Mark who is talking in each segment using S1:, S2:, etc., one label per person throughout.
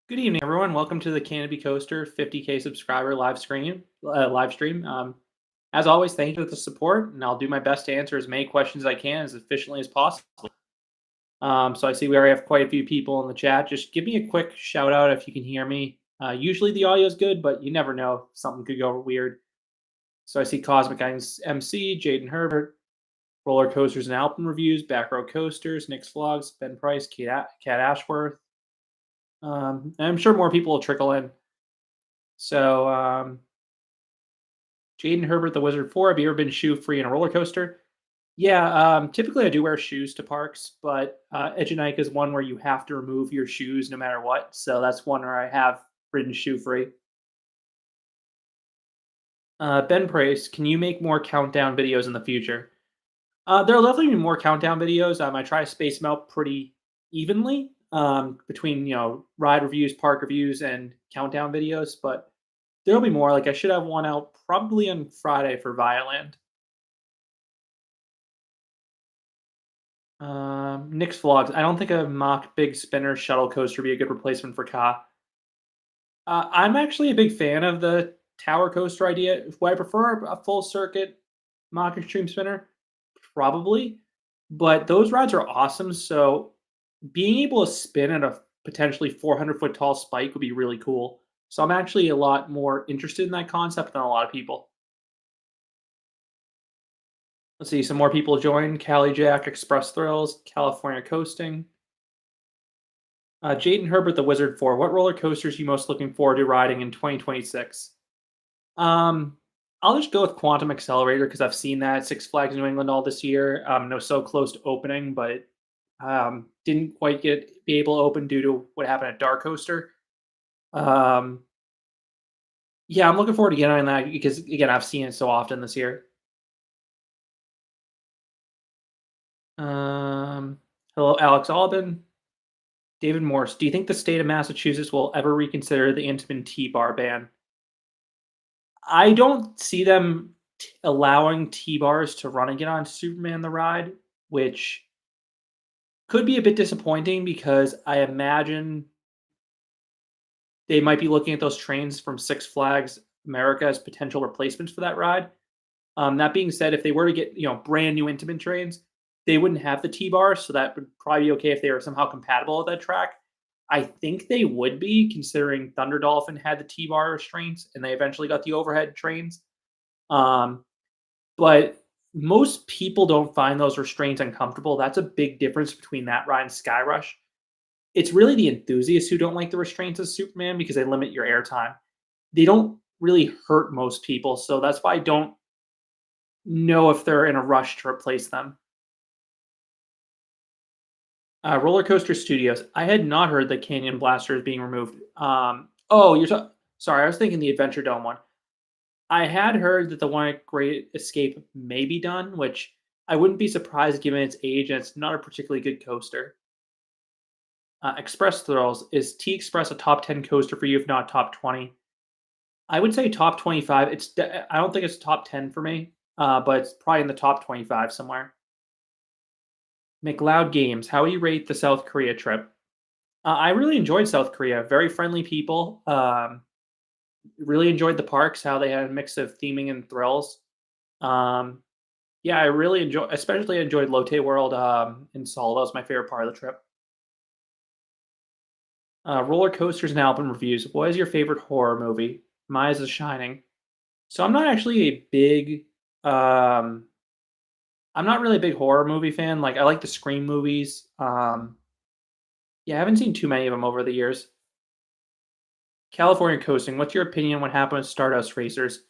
S1: Good evening, everyone. Welcome to the Canopie Coaster 50K subscriber live stream. As always, thank you for the support, and I'll do my best to answer as many questions as I can as efficiently as possible. So I see we already have quite a few people in the chat. Just give me a quick shout out if you can hear me. Usually the audio is good, but you never know; something could go weird. So I see Cosmic Guidance MC, Jaden Herbert, Roller Coasters and Alpine Reviews, Back Row Coasters, Nick's Vlogs, Ben Price, Kat Ashworth. And I'm sure more people will trickle in. So, Jaden Herbert, the Wizard 4, have you ever been shoe free in a roller coaster? Yeah, typically I do wear shoes to parks, but Edgenika is one where you have to remove your shoes no matter what. So that's one where I have ridden shoe free. Ben Price, can you make more countdown videos in the future? There'll definitely be more countdown videos. I try to space them out pretty evenly between ride reviews, park reviews, and countdown videos. But there'll be more. Like I should have one out probably on Friday for Vialand. Nick's Vlogs. I don't think a mock big spinner shuttle coaster would be a good replacement for Ka. I'm actually a big fan of the tower coaster idea. Would I prefer a full circuit mock extreme spinner? Probably, but those rides are awesome. So being able to spin at a potentially 400-foot tall spike would be really cool. So I'm actually a lot more interested in that concept than a lot of people. Let's see, some more people join. Cali Jack, Express Thrills, California Coasting. Jaden Herbert, the Wizard 4. What roller coasters are you most looking forward to riding in 2026? Um, I'll just go with Quantum Accelerator because I've seen that at Six Flags New England all this year. It was so close to opening, but didn't quite be able to open due to what happened at Dark Coaster. Um, yeah, I'm looking forward to getting on that because again, I've seen it so often this year. Um, Hello, Alex Alban. David Morse, do you think the state of Massachusetts will ever reconsider the Intamin T-bar ban? I don't see them allowing T-bars to run again on Superman the Ride, which could be a bit disappointing because I imagine they might be looking at those trains from Six Flags America as potential replacements for that ride. That being said, if they were to get brand new Intamin trains, they wouldn't have the T-bar, so that would probably be okay if they were somehow compatible with that track. I think they would be, considering Thunder Dolphin had the T-bar restraints, and they eventually got the overhead trains. Um, but most people don't find those restraints uncomfortable. That's a big difference between that ride and Sky Rush. It's really the enthusiasts who don't like the restraints of Superman because they limit your airtime. They don't really hurt most people, so that's why I don't know if they're in a rush to replace them. Roller Coaster Studios. I had not heard that Canyon Blaster is being removed. Oh, sorry, I was thinking the Adventure Dome one. I had heard that the one at Great Escape may be done, which I wouldn't be surprised given its age and it's not a particularly good coaster. Express Thrills. Is T Express a top 10 coaster for you, if not top 20? I would say top 25. I don't think it's top 10 for me, but it's probably in the top 25 somewhere. McLeod Games. How do you rate the South Korea trip? I really enjoyed South Korea. Very friendly people. Really enjoyed the parks, how they had a mix of theming and thrills. Um, yeah, I really especially enjoyed Lotte World in Seoul. That was my favorite part of the trip. Roller coasters and album reviews. What is your favorite horror movie? Mine is The Shining. So I'm not really a big horror movie fan. Like I like the Scream movies. Yeah, I haven't seen too many of them over the years. California coasting. What's your opinion on what happened with Stardust Racers?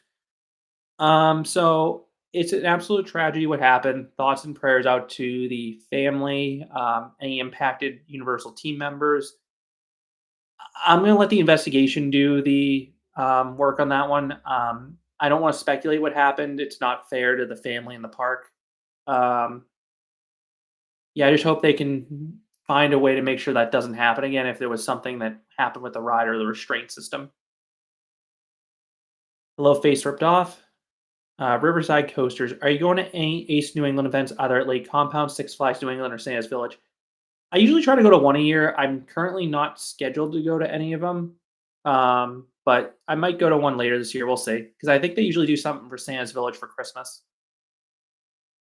S1: So it's an absolute tragedy what happened. Thoughts and prayers out to the family, any impacted Universal team members. I'm gonna let the investigation do the work on that one. I don't want to speculate what happened. It's not fair to the family in the park. Um, yeah, I just hope they can find a way to make sure that doesn't happen again if there was something that happened with the ride or the restraint system. Hello, face ripped off. Riverside Coasters. Are you going to any Ace New England events either at Lake Compound, Six Flags New England, or Santa's Village? I usually try to go to one a year. I'm currently not scheduled to go to any of them, but I might go to one later this year. We'll see because I think they usually do something for Santa's Village for Christmas.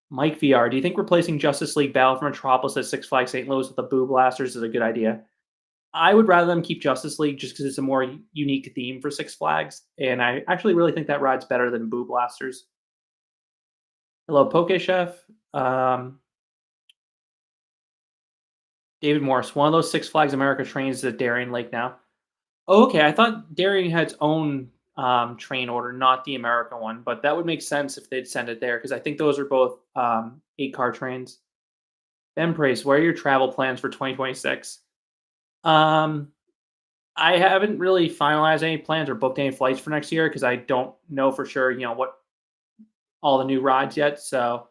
S1: Mike VR, do you think replacing Justice League Battle for Metropolis at Six Flags St. Louis with the Boo Blasters is a good idea? I would rather them keep Justice League just because it's a more unique theme for Six Flags, and I actually really think that ride's better than Boo Blasters. Hello, Poke Chef. Um, David Morris, one of those Six Flags America trains is at Darien Lake now. Oh, okay. I thought Darien had its own train order, not the America one, but that would make sense if they'd send it there because I think those are both 8 car trains. Ben Praise, what are your travel plans for 2026? Um, I haven't really finalized any plans or booked any flights for next year because I don't know for sure, what all the new rides yet. So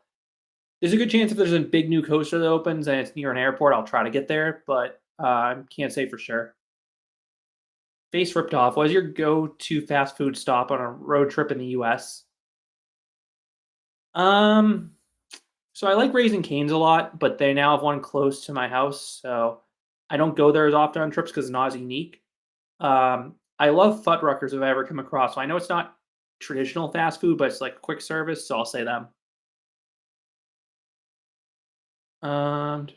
S1: there's a good chance if there's a big new coaster that opens and it's near an airport, I'll try to get there, but I can't say for sure. Face ripped off. What is your go-to fast food stop on a road trip in the US? Um, so I like Raising Cane's a lot, but they now have one close to my house, so I don't go there as often on trips because it's not as unique. I love Fuddruckers if I ever come across. So I know it's not traditional fast food, but it's like quick service, so I'll say them. Um,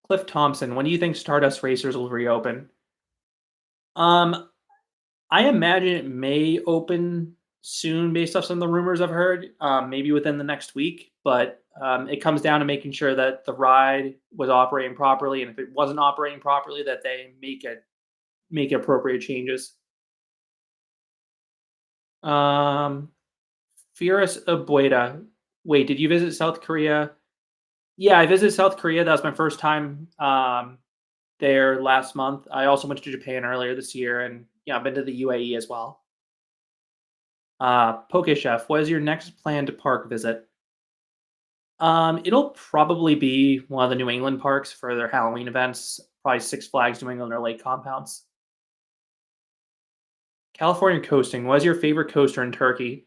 S1: Cliff Thompson, when do you think Stardust Racers will reopen? Um, I imagine it may open soon based off some of the rumors I've heard, maybe within the next week. But it comes down to making sure that the ride was operating properly, and if it wasn't operating properly, that they make appropriate changes. Um, Fierus Abueda, wait, did you visit South Korea? Yeah, I visited South Korea. That was my first time there last month. I also went to Japan earlier this year, and yeah, I've been to the UAE as well. Poke Chef, what is your next planned park visit? It'll probably be one of the New England parks for their Halloween events, probably Six Flags New England or lake compounds. California coasting, what is your favorite coaster in Turkey?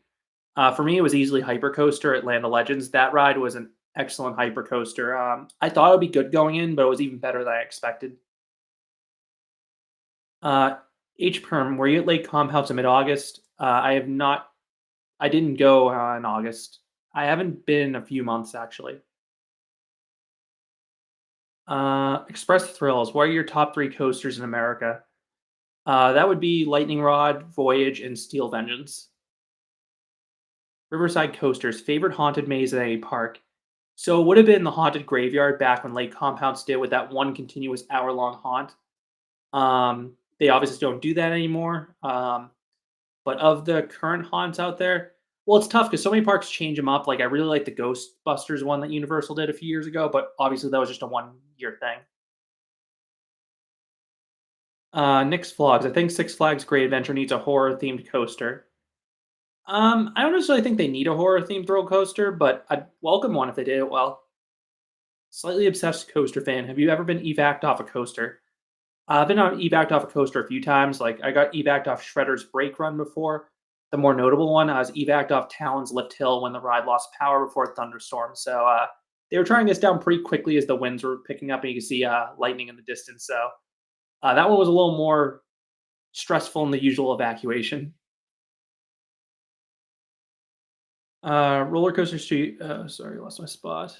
S1: For me, it was easily Hypercoaster at Land of Legends. That ride was an excellent hypercoaster. I thought it would be good going in, but it was even better than I expected. Uh, H Perm, were you at Lake Compounds in mid-August? I have not. I didn't go in August. I haven't been in a few months actually. Express Thrills. What are your top 3 coasters in America? That would be Lightning Rod, Voyage, and Steel Vengeance. Riverside Coasters. Favorite haunted maze at any park? So it would have been the Haunted Graveyard back when Lake Compounds did with that one continuous hour-long haunt. They obviously don't do that anymore. But of the current haunts out there, well, it's tough because so many parks change them up. Like I really like the Ghostbusters one that Universal did a few years ago, but obviously that was just a 1 year thing. Nick's Vlogs. I think Six Flags Great Adventure needs a horror themed coaster. I don't necessarily think they need a horror themed thrill coaster, but I'd welcome one if they did it well. Slightly obsessed coaster fan. Have you ever been evac'd off a coaster? I've been on evac'd off a coaster a few times. Like I got evac'd off Shredder's Brake Run before. The more notable one, I was evac'd off Talon's Lift Hill when the ride lost power before a thunderstorm. So they were trying this down pretty quickly as the winds were picking up, and you could see lightning in the distance. So that one was a little more stressful than the usual evacuation. Roller Coaster Street. Sorry, lost my spot.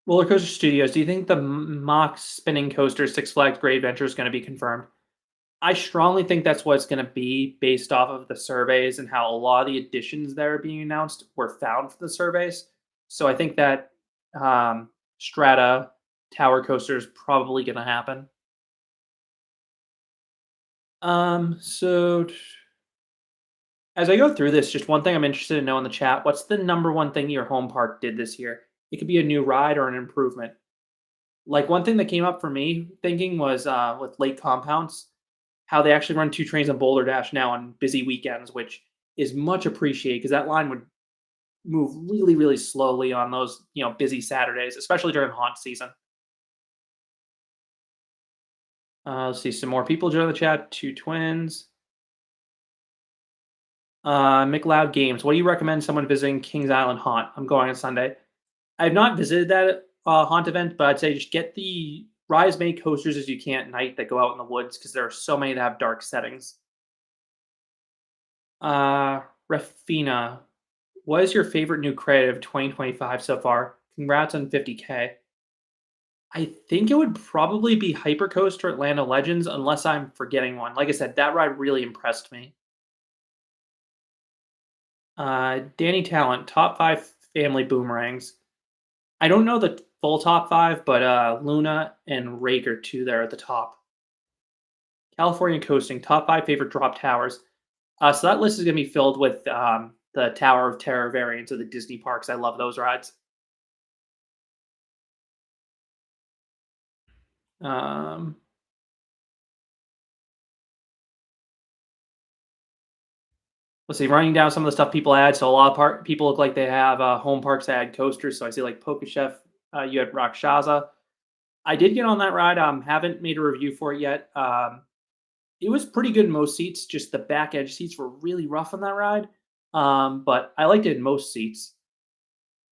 S1: Roller Coaster Studios. Do you think the mock spinning coaster Six Flags Great Adventure is going to be confirmed? I strongly think that's what it's going to be based off of the surveys and how a lot of the additions that are being announced were found for the surveys. So I think that Strata Tower Coaster is probably going to happen. So as I go through this, just one thing I'm interested to know in the chat: what's the number one thing your home park did this year? It could be a new ride or an improvement. Like one thing that came up for me thinking was with lake compounds, how they actually run 2 trains on Boulder Dash now on busy weekends, which is much appreciated because that line would move really, really slowly on those busy Saturdays, especially during haunt season. Let's see some more people join the chat. Two twins. McLeod Games. What do you recommend someone visiting Kings Island Haunt? I'm going on Sunday. I have not visited that haunt event, but I'd say just get the ride as many coasters as you can at night that go out in the woods because there are so many that have dark settings. Refina, what is your favorite new creative 2025 so far? Congrats on 50K. I think it would probably be Hypercoaster Atlanta Legends, unless I'm forgetting one. Like I said, that ride really impressed me. Danny Talent, top five family boomerangs. I don't know the full top five, but Luna and Rake are two there at the top. California Coasting, top five favorite drop towers. So that list is going to be filled with the Tower of Terror variants of the Disney parks. I love those rides. Um, let's see, running down some of the stuff people add. So a lot of people look like they have home parks that add coasters. So I see like Poke Chef, you had Rakshaza. I did get on that ride. Haven't made a review for it yet. It was pretty good in most seats. Just the back edge seats were really rough on that ride. But I liked it in most seats.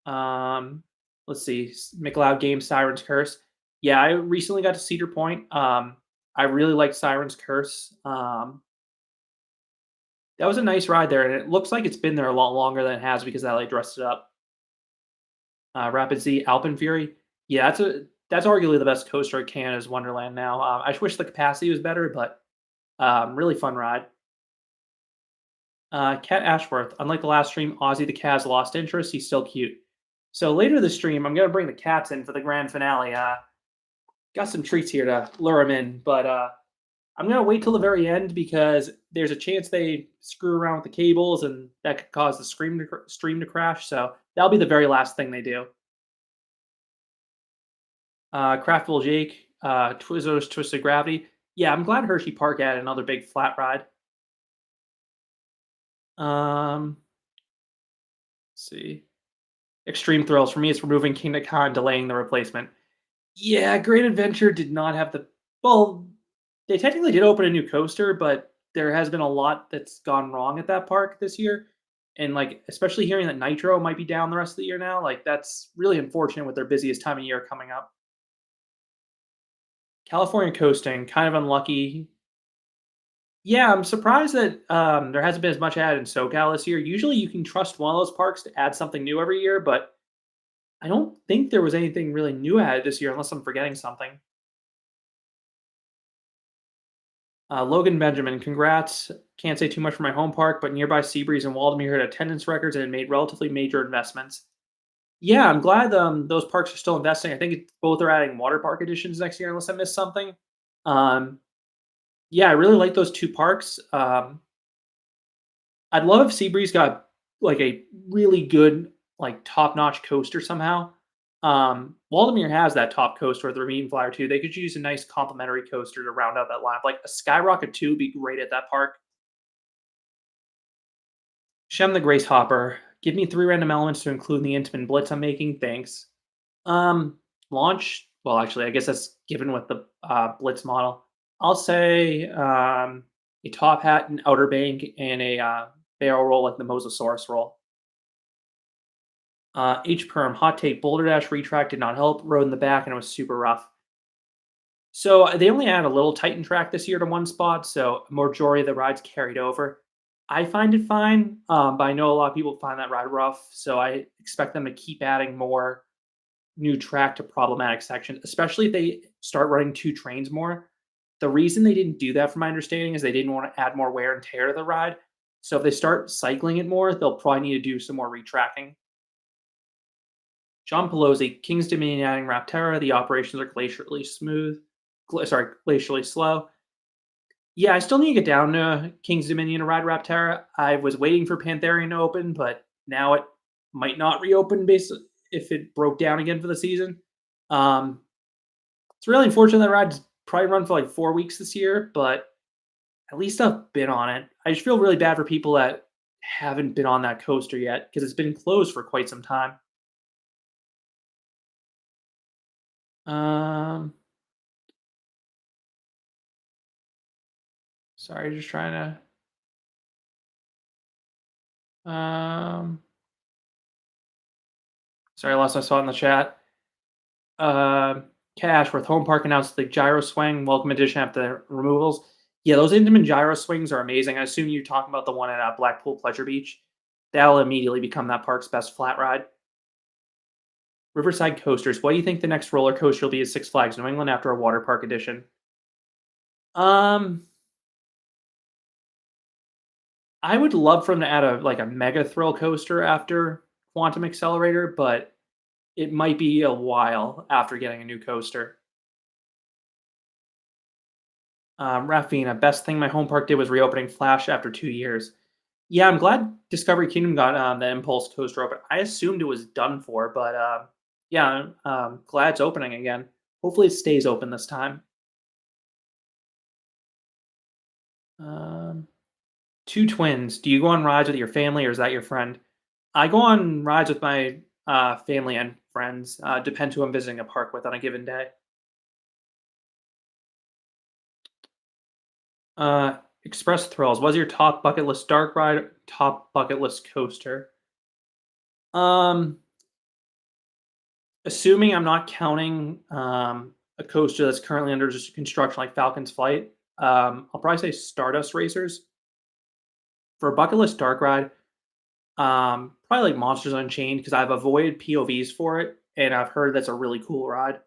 S1: Um, let's see, McLeod Game Siren's Curse. Yeah, I recently got to Cedar Point. I really liked Siren's Curse. That was a nice ride there, and it looks like it's been there a lot longer than it has because I like dressed it up. Rapid Z Alpen Fury. Yeah, that's arguably the best coaster at Canada's Wonderland now. I just wish the capacity was better, but really fun ride. Cat Ashworth. Unlike the last stream, Ozzy the Cat's lost interest. He's still cute. So later this stream, I'm gonna bring the cats in for the grand finale. Got some treats here to lure them in, but I'm gonna wait till the very end because there's a chance they screw around with the cables and that could cause the stream to crash. So that'll be the very last thing they do. Craftable Jake, Twizzlers Twisted Gravity. Yeah, I'm glad Hershey Park added another big flat ride. Let's see. Extreme Thrills. For me, it's removing Kingda Ka and delaying the replacement. Yeah, Great Adventure did not have the well, they technically did open a new coaster, but there has been a lot that's gone wrong at that park this year. And like especially hearing that Nitro might be down the rest of the year now, like that's really unfortunate with their busiest time of year coming up. California coasting, kind of unlucky. Yeah, I'm surprised that there hasn't been as much added in SoCal this year. Usually you can trust one of those parks to add something new every year, but I don't think there was anything really new added this year unless I'm forgetting something. Logan Benjamin, congrats. Can't say too much for my home park, but nearby Seabreeze and Waldemere had attendance records and had made relatively major investments. Yeah, I'm glad those parks are still investing. I think both are adding water park additions next year, unless I missed something. Um, yeah, I really like those two parks. I'd love if Seabreeze got like a really good, like top notch coaster somehow. Waldemere has that top coaster with the Ravine Flyer too. They could use a nice complementary coaster to round out that lineup. Like a Skyrocket 2 would be great at that park. Shem the Grace Hopper. Give me three random elements to include in the Intamin Blitz I'm making. Thanks. Launch. Well, actually, I guess that's given with the Blitz model. I'll say a top hat, an outer bank, and a barrel roll like the Mosasaurus roll. H perm hot take Boulder Dash retrack did not help. Rode in the back and it was super rough. So they only added a little Titan track this year to one spot, so a majority of the rides carried over. I find it fine, but I know a lot of people find that ride rough, so I expect them to keep adding more new track to problematic sections, especially if they start running two trains more. The reason they didn't do that, from my understanding, is they didn't want to add more wear and tear to the ride. So if they start cycling it more, they'll probably need to do some more retracking. John Pelosi, King's Dominion adding Rapterra. The operations are glacially smooth. Glacially slow. Yeah, I still need to get down to King's Dominion to ride Rapterra. I was waiting for Pantherian to open, but now it might not reopen based if it broke down again for the season. Um, it's really unfortunate that ride's probably run for like 4 weeks this year, but at least I've been on it. I just feel really bad for people that haven't been on that coaster yet because it's been closed for quite some time. Um, sorry, just trying to Um, Sorry, I lost my spot in the chat. Um, Cashworth Home Park announced the gyro swing welcome edition after the removals. Yeah, those Intamin gyro swings are amazing. I assume you're talking about the one at Blackpool Pleasure Beach. That'll immediately become that park's best flat ride. Riverside Coasters. What do you think the next roller coaster will be at Six Flags New England after a water park edition? Um, I would love for them to add a mega thrill coaster after Quantum Accelerator, but it might be a while after getting a new coaster. Raffina, best thing my home park did was reopening Flash after 2 years. Yeah, I'm glad Discovery Kingdom got the Impulse coaster open. I assumed it was done for, but yeah, glad it's opening again. Hopefully, it stays open this time. Um, Two twins. Do you go on rides with your family, or is that your friend? I go on rides with my family and friends. Depends who I'm visiting a park with on a given day. Express Thrills. What's your top bucket list dark ride? Top bucket list coaster? Um, Assuming I'm not counting a coaster that's currently under just construction, like Falcon's Flight, I'll probably say Stardust Racers. For a bucket list dark ride, probably like Monsters Unchained because I've avoided POVs for it, and I've heard that's a really cool ride.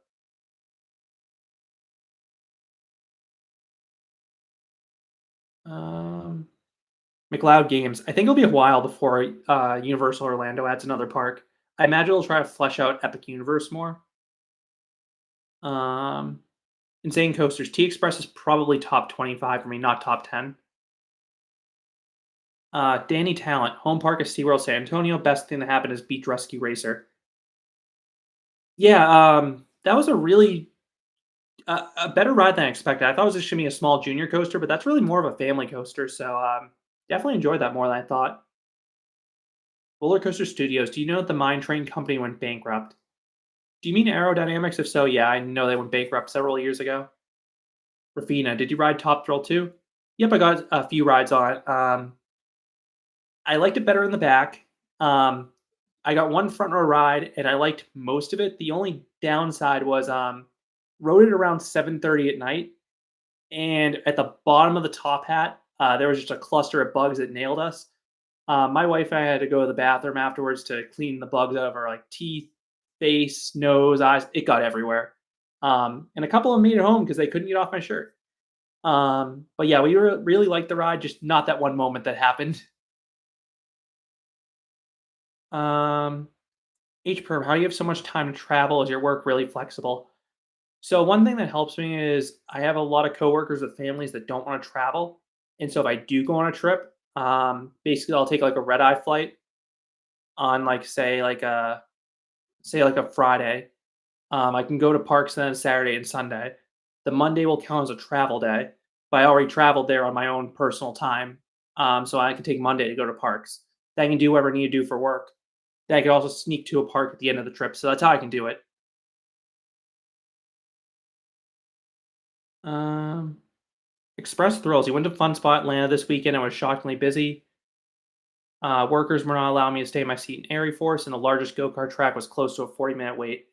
S1: Um, McLeod Games. I think it'll be a while before Universal Orlando adds another park. I imagine they'll try to flesh out Epic Universe more. Um, Insane Coasters. T Express is probably top 25 for me, not top 10. Danny Talent. Home Park of SeaWorld San Antonio. Best thing that happened is Beach Rescue Racer. Yeah, that was a better ride than I expected. I thought it was just gonna be a small junior coaster, but that's really more of a family coaster. So definitely enjoyed that more than I thought. Roller Coaster Studios. Do you know that the Mine Train company went bankrupt? Do you mean Aerodynamics? If so, yeah, I know they went bankrupt several years ago. Rafina, did you ride Top Thrill too? Yep, I got a few rides on it. I liked it better in the back. Um, I got one front row ride, and I liked most of it. The only downside was rode it around 7:30 at night, and at the bottom of the top hat, there was just a cluster of bugs that nailed us. My wife and I had to go to the bathroom afterwards to clean the bugs out of our like teeth, face, nose, eyes. It got everywhere. And a couple of them made it home because they couldn't get off my shirt. But yeah, we really liked the ride, just not that one moment that happened. Um, H perm, how do you have so much time to travel? Is your work really flexible? So one thing that helps me is I have a lot of coworkers with families that don't want to travel, and so if I do go on a trip, basically I'll take like a red eye flight on like say like a Friday. I can go to parks then Saturday and Sunday. The Monday will count as a travel day, but I already traveled there on my own personal time, so I can take Monday to go to parks. Then I can do whatever I need to do for work. Then I can also sneak to a park at the end of the trip, so that's how I can do it. Um, Express Thrills. You went to Fun Spot Atlanta this weekend and was shockingly busy. Workers were not allowing me to stay in my seat in Airy Force, and the largest go kart track was close to a 40-minute wait.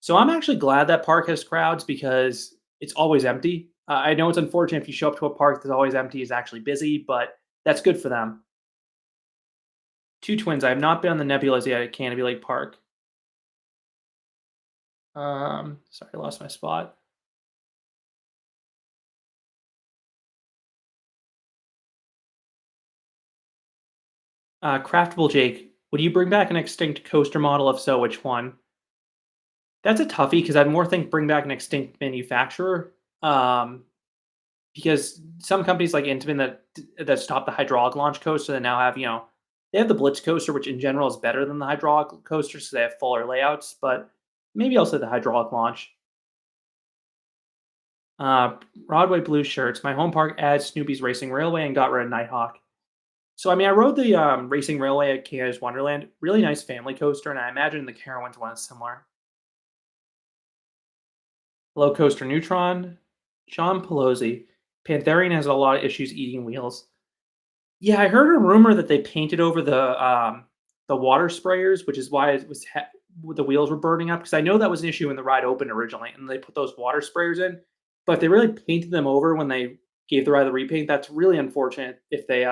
S1: So I'm actually glad that park has crowds because it's always empty. I know it's unfortunate if you show up to a park that's always empty is actually busy, but that's good for them. Two twins. I have not been on the Nebulas yet at Canobie Lake Park. Sorry, I lost my spot. Craftable Jake. Would you bring back an extinct coaster model? If so, which one? That's a toughie because I'd more think bring back an extinct manufacturer. Um, because some companies like Intamin that stopped the hydraulic launch coaster that now have they have the Blitz coaster, which in general is better than the hydraulic coaster, so they have fuller layouts. But maybe also the hydraulic launch. Broadway blue shirts. My home park adds Snoopy's Racing Railway and got rid of Nighthawk. So I mean, I rode the Racing Railway at Canada's Wonderland. Really nice family coaster, and I imagine the Carowinds one is similar. Low Coaster Neutron. John Pelosi. Pantherian has a lot of issues eating wheels. Yeah, I heard a rumor that they painted over the water sprayers, which is why it was the wheels were burning up. Because I know that was an issue when the ride opened originally, and they put those water sprayers in. But if they really painted them over when they gave the ride the repaint, that's really unfortunate if they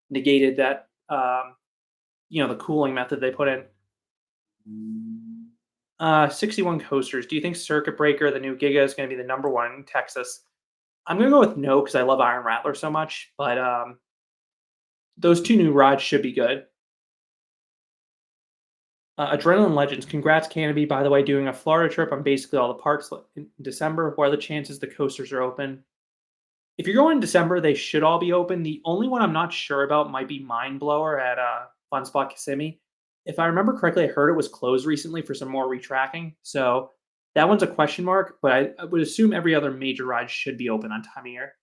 S1: negated that the cooling method they put in. 61 coasters. Do you think Circuit Breaker, the new Giga, is going to be the number one in Texas? I'm going to go with no because I love Iron Rattler so much. But those two new rides should be good. Adrenaline Legends. Congrats, Canopy, by the way, doing a Florida trip on basically all the parks in December. What are the chances the coasters are open? If you're going in December, they should all be open. The only one I'm not sure about might be Mind Blower at Fun Spot Kissimmee. If I remember correctly, I heard it was closed recently for some more retracking. So that one's a question mark, but I would assume every other major ride should be open on time of year.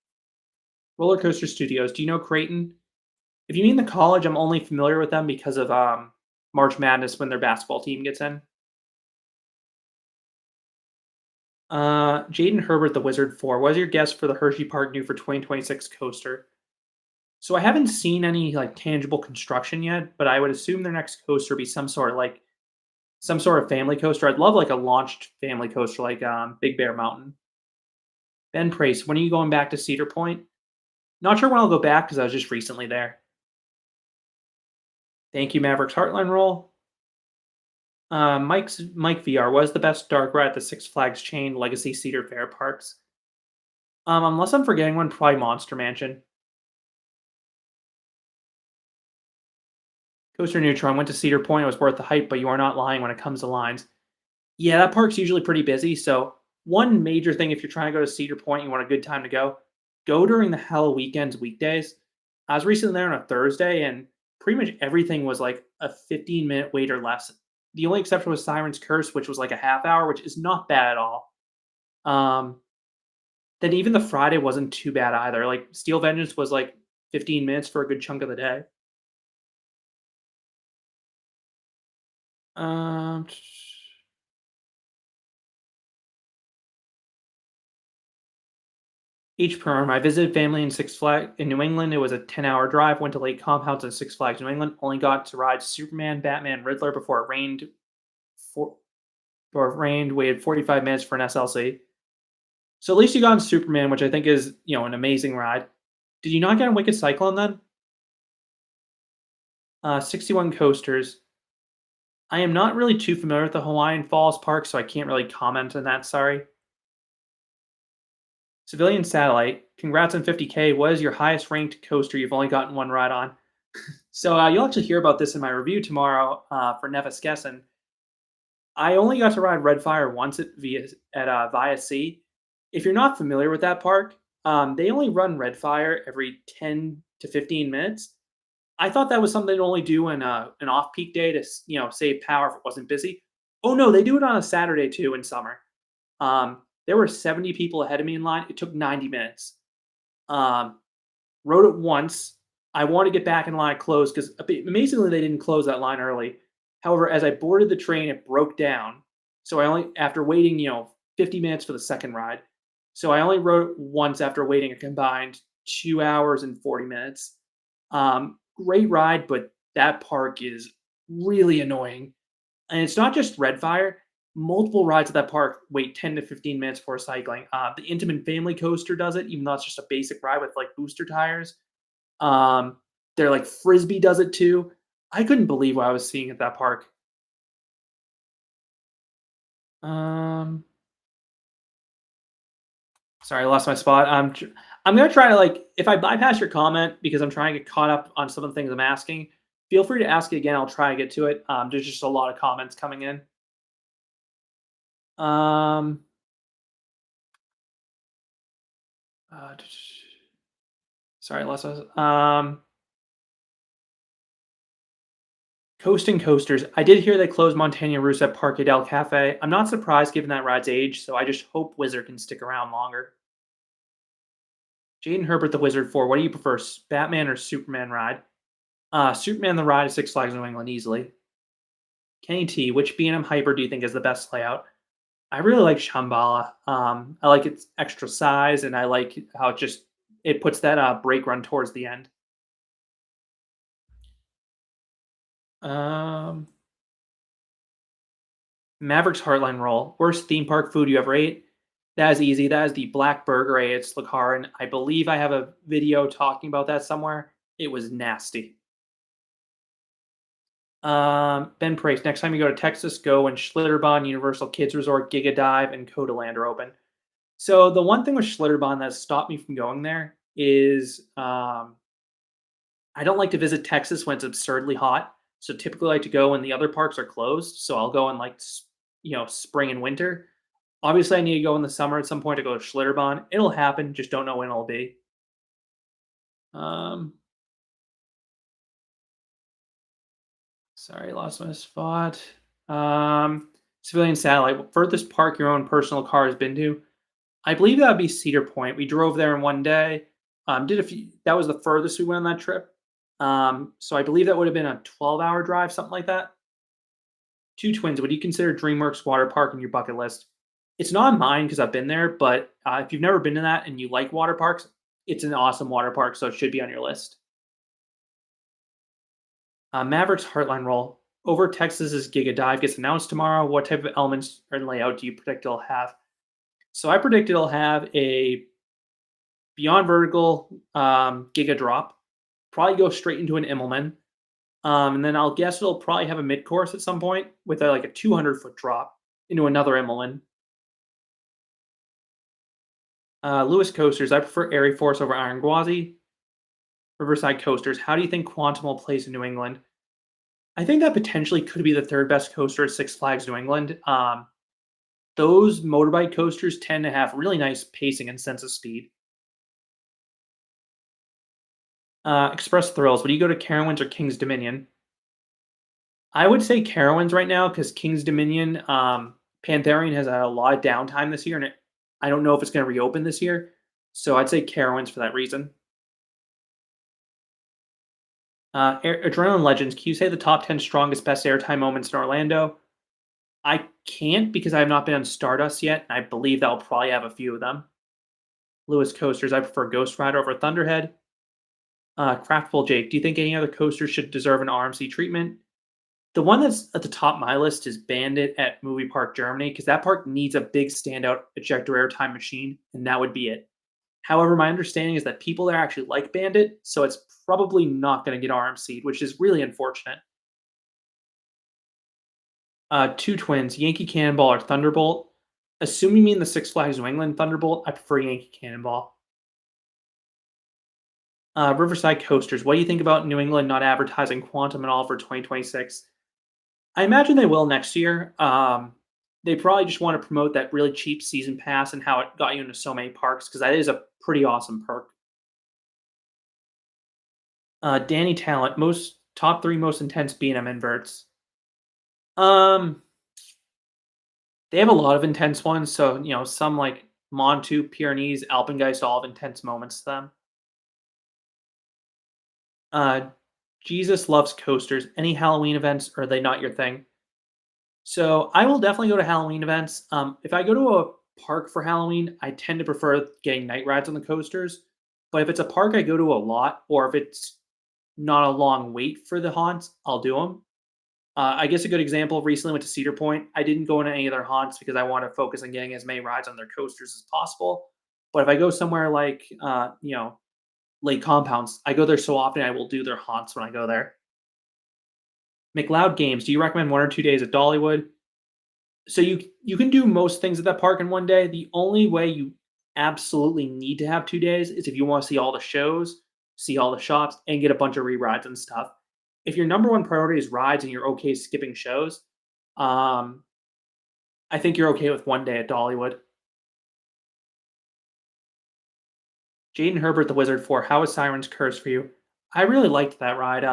S1: Roller Coaster Studios. Do you know Creighton? If you mean the college, I'm only familiar with them because of March Madness when their basketball team gets in. Jaden Herbert, the Wizard 4. What is your guess for the Hershey Park new for 2026 coaster? So I haven't seen any like tangible construction yet, but I would assume their next coaster be some sort of family coaster. I'd love like a launched family coaster like Big Bear Mountain. Ben Price, when are you going back to Cedar Point? Not sure when I'll go back because I was just recently there. Thank you, Mavericks Heartline roll. Mike VR was the best dark ride at the Six Flags chain Legacy Cedar Fair parks. Unless I'm forgetting one, probably Monster Mansion. Coaster Neutron went to Cedar Point. It was worth the hype, but you are not lying when it comes to lines. Yeah, that park's usually pretty busy. So one major thing, if you're trying to go to Cedar Point, you want a good time to go during the Hell weekends, weekdays. I was recently there on a Thursday, and pretty much everything was like a 15-minute wait or less. The only exception was Siren's Curse, which was like a half hour, which is not bad at all. Um, then even the Friday wasn't too bad either. Like Steel Vengeance was like 15 minutes for a good chunk of the day. Um, each perm. I visited family in Six Flags in New England. It was a 10-hour drive. Went to Lake Compounds and Six Flags New England. Only got to ride Superman, Batman, Riddler before it rained. For before it rained, waited 45 minutes for an SLC. So at least you got on Superman, which I think is an amazing ride. Did you not get on Wicked Cyclone then? 61 coasters. I am not really too familiar with the Hawaiian Falls Park, so I can't really comment on that. Sorry. Civilian Satellite. Congrats on 50K. What is your highest ranked coaster you've only gotten one ride on? So you'll actually hear about this in my review tomorrow for Nevis Gesson. I only got to ride Red Fire once Via Sea. If you're not familiar with that park, they only run Red Fire every 10 to 15 minutes. I thought that was something to only do in an off-peak day to save power if it wasn't busy. Oh no, they do it on a Saturday too in summer. There were 70 people ahead of me in line. It took 90 minutes. Um, Rode it once. I want to get back in line closed because amazingly they didn't close that line early. However, as I boarded the train, it broke down. So I only after waiting 50 minutes for the second ride. So I only rode it once after waiting a combined 2 hours and 40 minutes. Great ride, but that park is really annoying. And it's not just Red Fire. Multiple rides at that park wait 10 to 15 minutes for cycling. The Intamin Family Coaster does it, even though it's just a basic ride with like booster tires. Um, they're like Frisbee does it too. I couldn't believe what I was seeing at that park. Um, Sorry, I lost my spot. I'm gonna try to like if I bypass your comment because I'm trying to get caught up on some of the things I'm asking. Feel free to ask it again. I'll try to get to it. There's just a lot of comments coming in. Um, uh, Sorry, I lost. Coasting Coasters. I did hear they closed Montagna Russe at Parque del Cafe. I'm not surprised given that ride's age, so I just hope Wizard can stick around longer. Jaden Herbert, the Wizard 4. What do you prefer, Batman or Superman ride? Superman the ride at Six Flags New England easily. Kenny T, which B&M Hyper do you think is the best layout? I really like Shambhala. I like its extra size, and I like how it puts that brake run towards the end. Um, Maverick's Heartline Roll. Worst theme park food you ever ate? That is easy. That is the Black Burger I ate at Slakarin. I believe I have a video talking about that somewhere. It was nasty. Ben Price. Next time you go to Texas, go when Schlitterbahn, Universal Kids Resort, Giga Dive, and Coda Land are open. So the one thing with Schlitterbahn that stopped me from going there is I don't like to visit Texas when it's absurdly hot. So typically, I like to go when the other parks are closed. So I'll go in like spring and winter. Obviously, I need to go in the summer at some point to go to Schlitterbahn. It'll happen, just don't know when it'll be. Um, Sorry, lost my spot. Civilian satellite. Furthest park your own personal car has been to? I believe that would be Cedar Point. We drove there in one day. Did a few. That was the furthest we went on that trip. So I believe that would have been a 12-hour drive, something like that. Two Twins. Would you consider DreamWorks Water Park on your bucket list? It's not on mine because I've been there, but if you've never been to that and you like water parks, it's an awesome water park, so it should be on your list. Maverick's Heartline Roll. Over Texas's Giga Dive gets announced tomorrow. What type of elements or layout do you predict it'll have? So I predict it'll have a Beyond Vertical Giga Drop. Probably go straight into an Immelman. And then I'll guess it'll probably have a mid course at some point with like a 200-foot drop into another Immelman. Lewis Coasters. I prefer Airy Force over Iron Gwazi. Riverside Coasters. How do you think Quantum will place in New England? I think that potentially could be the third best coaster at Six Flags New England. Those motorbike coasters tend to have really nice pacing and sense of speed. Express Thrills. Would you go to Carowinds or King's Dominion? I would say Carowinds right now because King's Dominion, Pantherian has had a lot of downtime this year, and I don't know if it's going to reopen this year. So I'd say Carowinds for that reason. Adrenaline Legends. Can you say the top 10 strongest best airtime moments in Orlando? I can't because I have not been on Stardust yet. I believe that will probably have a few of them. Lewis Coasters. I prefer Ghost Rider over Thunderhead. Craftful Jake. Do you think any other coaster should deserve an RMC treatment? The one that's at the top of my list is Bandit at Movie Park Germany because that park needs a big standout ejector airtime machine, and that would be it. However, my understanding is that people there actually like Bandit, so it's probably not going to get RMC'd, which is really unfortunate. Two Twins, Yankee Cannonball or Thunderbolt. Assuming you mean the Six Flags New England Thunderbolt, I prefer Yankee Cannonball. Riverside Coasters. What do you think about New England not advertising Quantum at all for 2026? I imagine they will next year. They probably just want to promote that really cheap season pass and how it got you into so many parks because that is a pretty awesome perk. Danny Talent, most top three most intense B&M inverts. Um, they have a lot of intense ones. So some like Montu, Pyrenees, Alpengeist, all have intense moments to them. Uh, Jesus loves coasters. Any Halloween events, or are they not your thing? So I will definitely go to Halloween events. If I go to a park for Halloween, I tend to prefer getting night rides on the coasters. But if it's a park I go to a lot, or if it's not a long wait for the haunts, I'll do them. I guess a good example recently went to Cedar Point. I didn't go into any of their haunts because I want to focus on getting as many rides on their coasters as possible. But if I go somewhere like Lake Compounds, I go there so often I will do their haunts when I go there. McLeod Games. Do you recommend 1 or 2 days at Dollywood? So you can do most things at that park in one day. The only way you absolutely need to have 2 days is if you want to see all the shows, see all the shops, and get a bunch of re-rides and stuff. If your number one priority is rides and you're okay skipping shows, um, I think you're okay with 1 day at Dollywood. Jaden Herbert, the Wizard 4. How was Siren's Curse for you? I really liked that ride.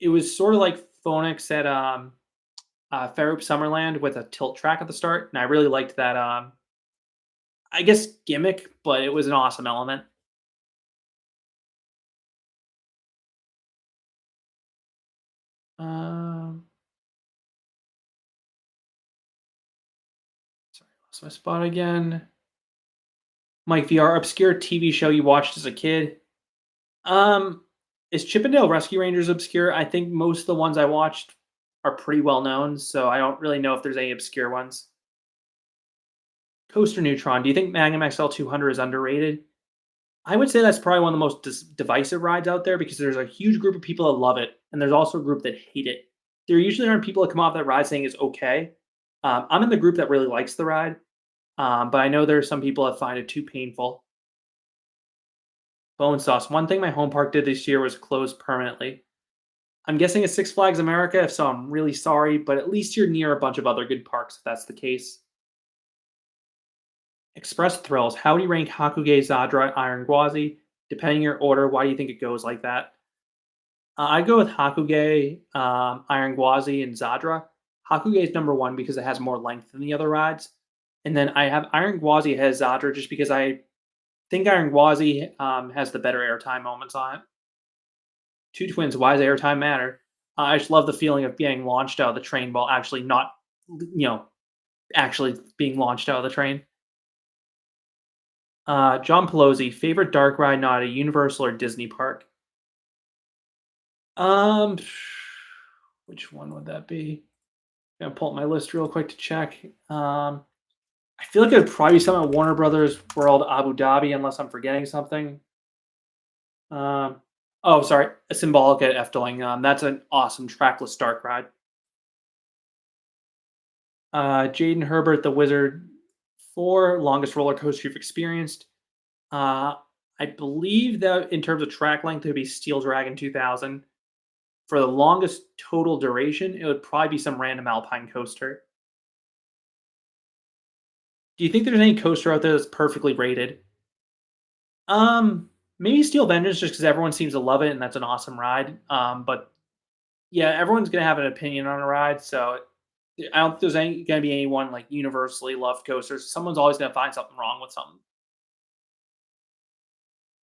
S1: It was sort of like Phoenix at Fairhope Summerland with a tilt track at the start, and I really liked that. I guess gimmick, but it was an awesome element. Um, Sorry, lost my spot again. Mike VR, obscure TV show you watched as a kid. Um, Is Chippendale Rescue Rangers obscure? I think most of the ones I watched are pretty well known, so I don't really know if there's any obscure ones. Coaster Neutron, do you think Magnum XL 200 is underrated? I would say that's probably one of the most divisive rides out there because there's a huge group of people that love it, and there's also a group that hate it. There usually aren't people that come off that ride saying it's okay. I'm in the group that really likes the ride, but I know there are some people that find it too painful. Bone sauce. One thing my home park did this year was close permanently. I'm guessing it's Six Flags America. If so, I'm really sorry, but at least you're near a bunch of other good parks if that's the case. Express Thrills. How do you rank Hakuge, Zadra, Iron Gwazi? Depending on your order, why do you think it goes like that? I'd go with Hakuge, Iron Gwazi, and Zadra. Hakuge is number one because it has more length than the other rides. And then I have Iron Gwazi ahead of Zadra just because I think Iron Gwazi has the better airtime moments on it. Two Twins, why does airtime matter? I just love the feeling of being launched out of the train while actually not, actually being launched out of the train. John Pelosi, favorite dark ride, not a Universal or Disney park? Um, which one would that be? Gonna pull up my list real quick to check. I feel like it would probably be something at Warner Brothers World Abu Dhabi, unless I'm forgetting something. Um, oh, sorry, a Symbolic at Efteling. That's an awesome trackless dark ride. Jaden Herbert, The Wizard 4, longest roller coaster you've experienced. Uh, I believe that in terms of track length, it would be Steel Dragon 2000. For the longest total duration, it would probably be some random alpine coaster. Do you think there's any coaster out there that's perfectly rated? Maybe Steel Vengeance just because everyone seems to love it and that's an awesome ride. But yeah, everyone's gonna have an opinion on a ride, so I don't think there's gonna be anyone like universally loved coasters. Someone's always gonna find something wrong with something.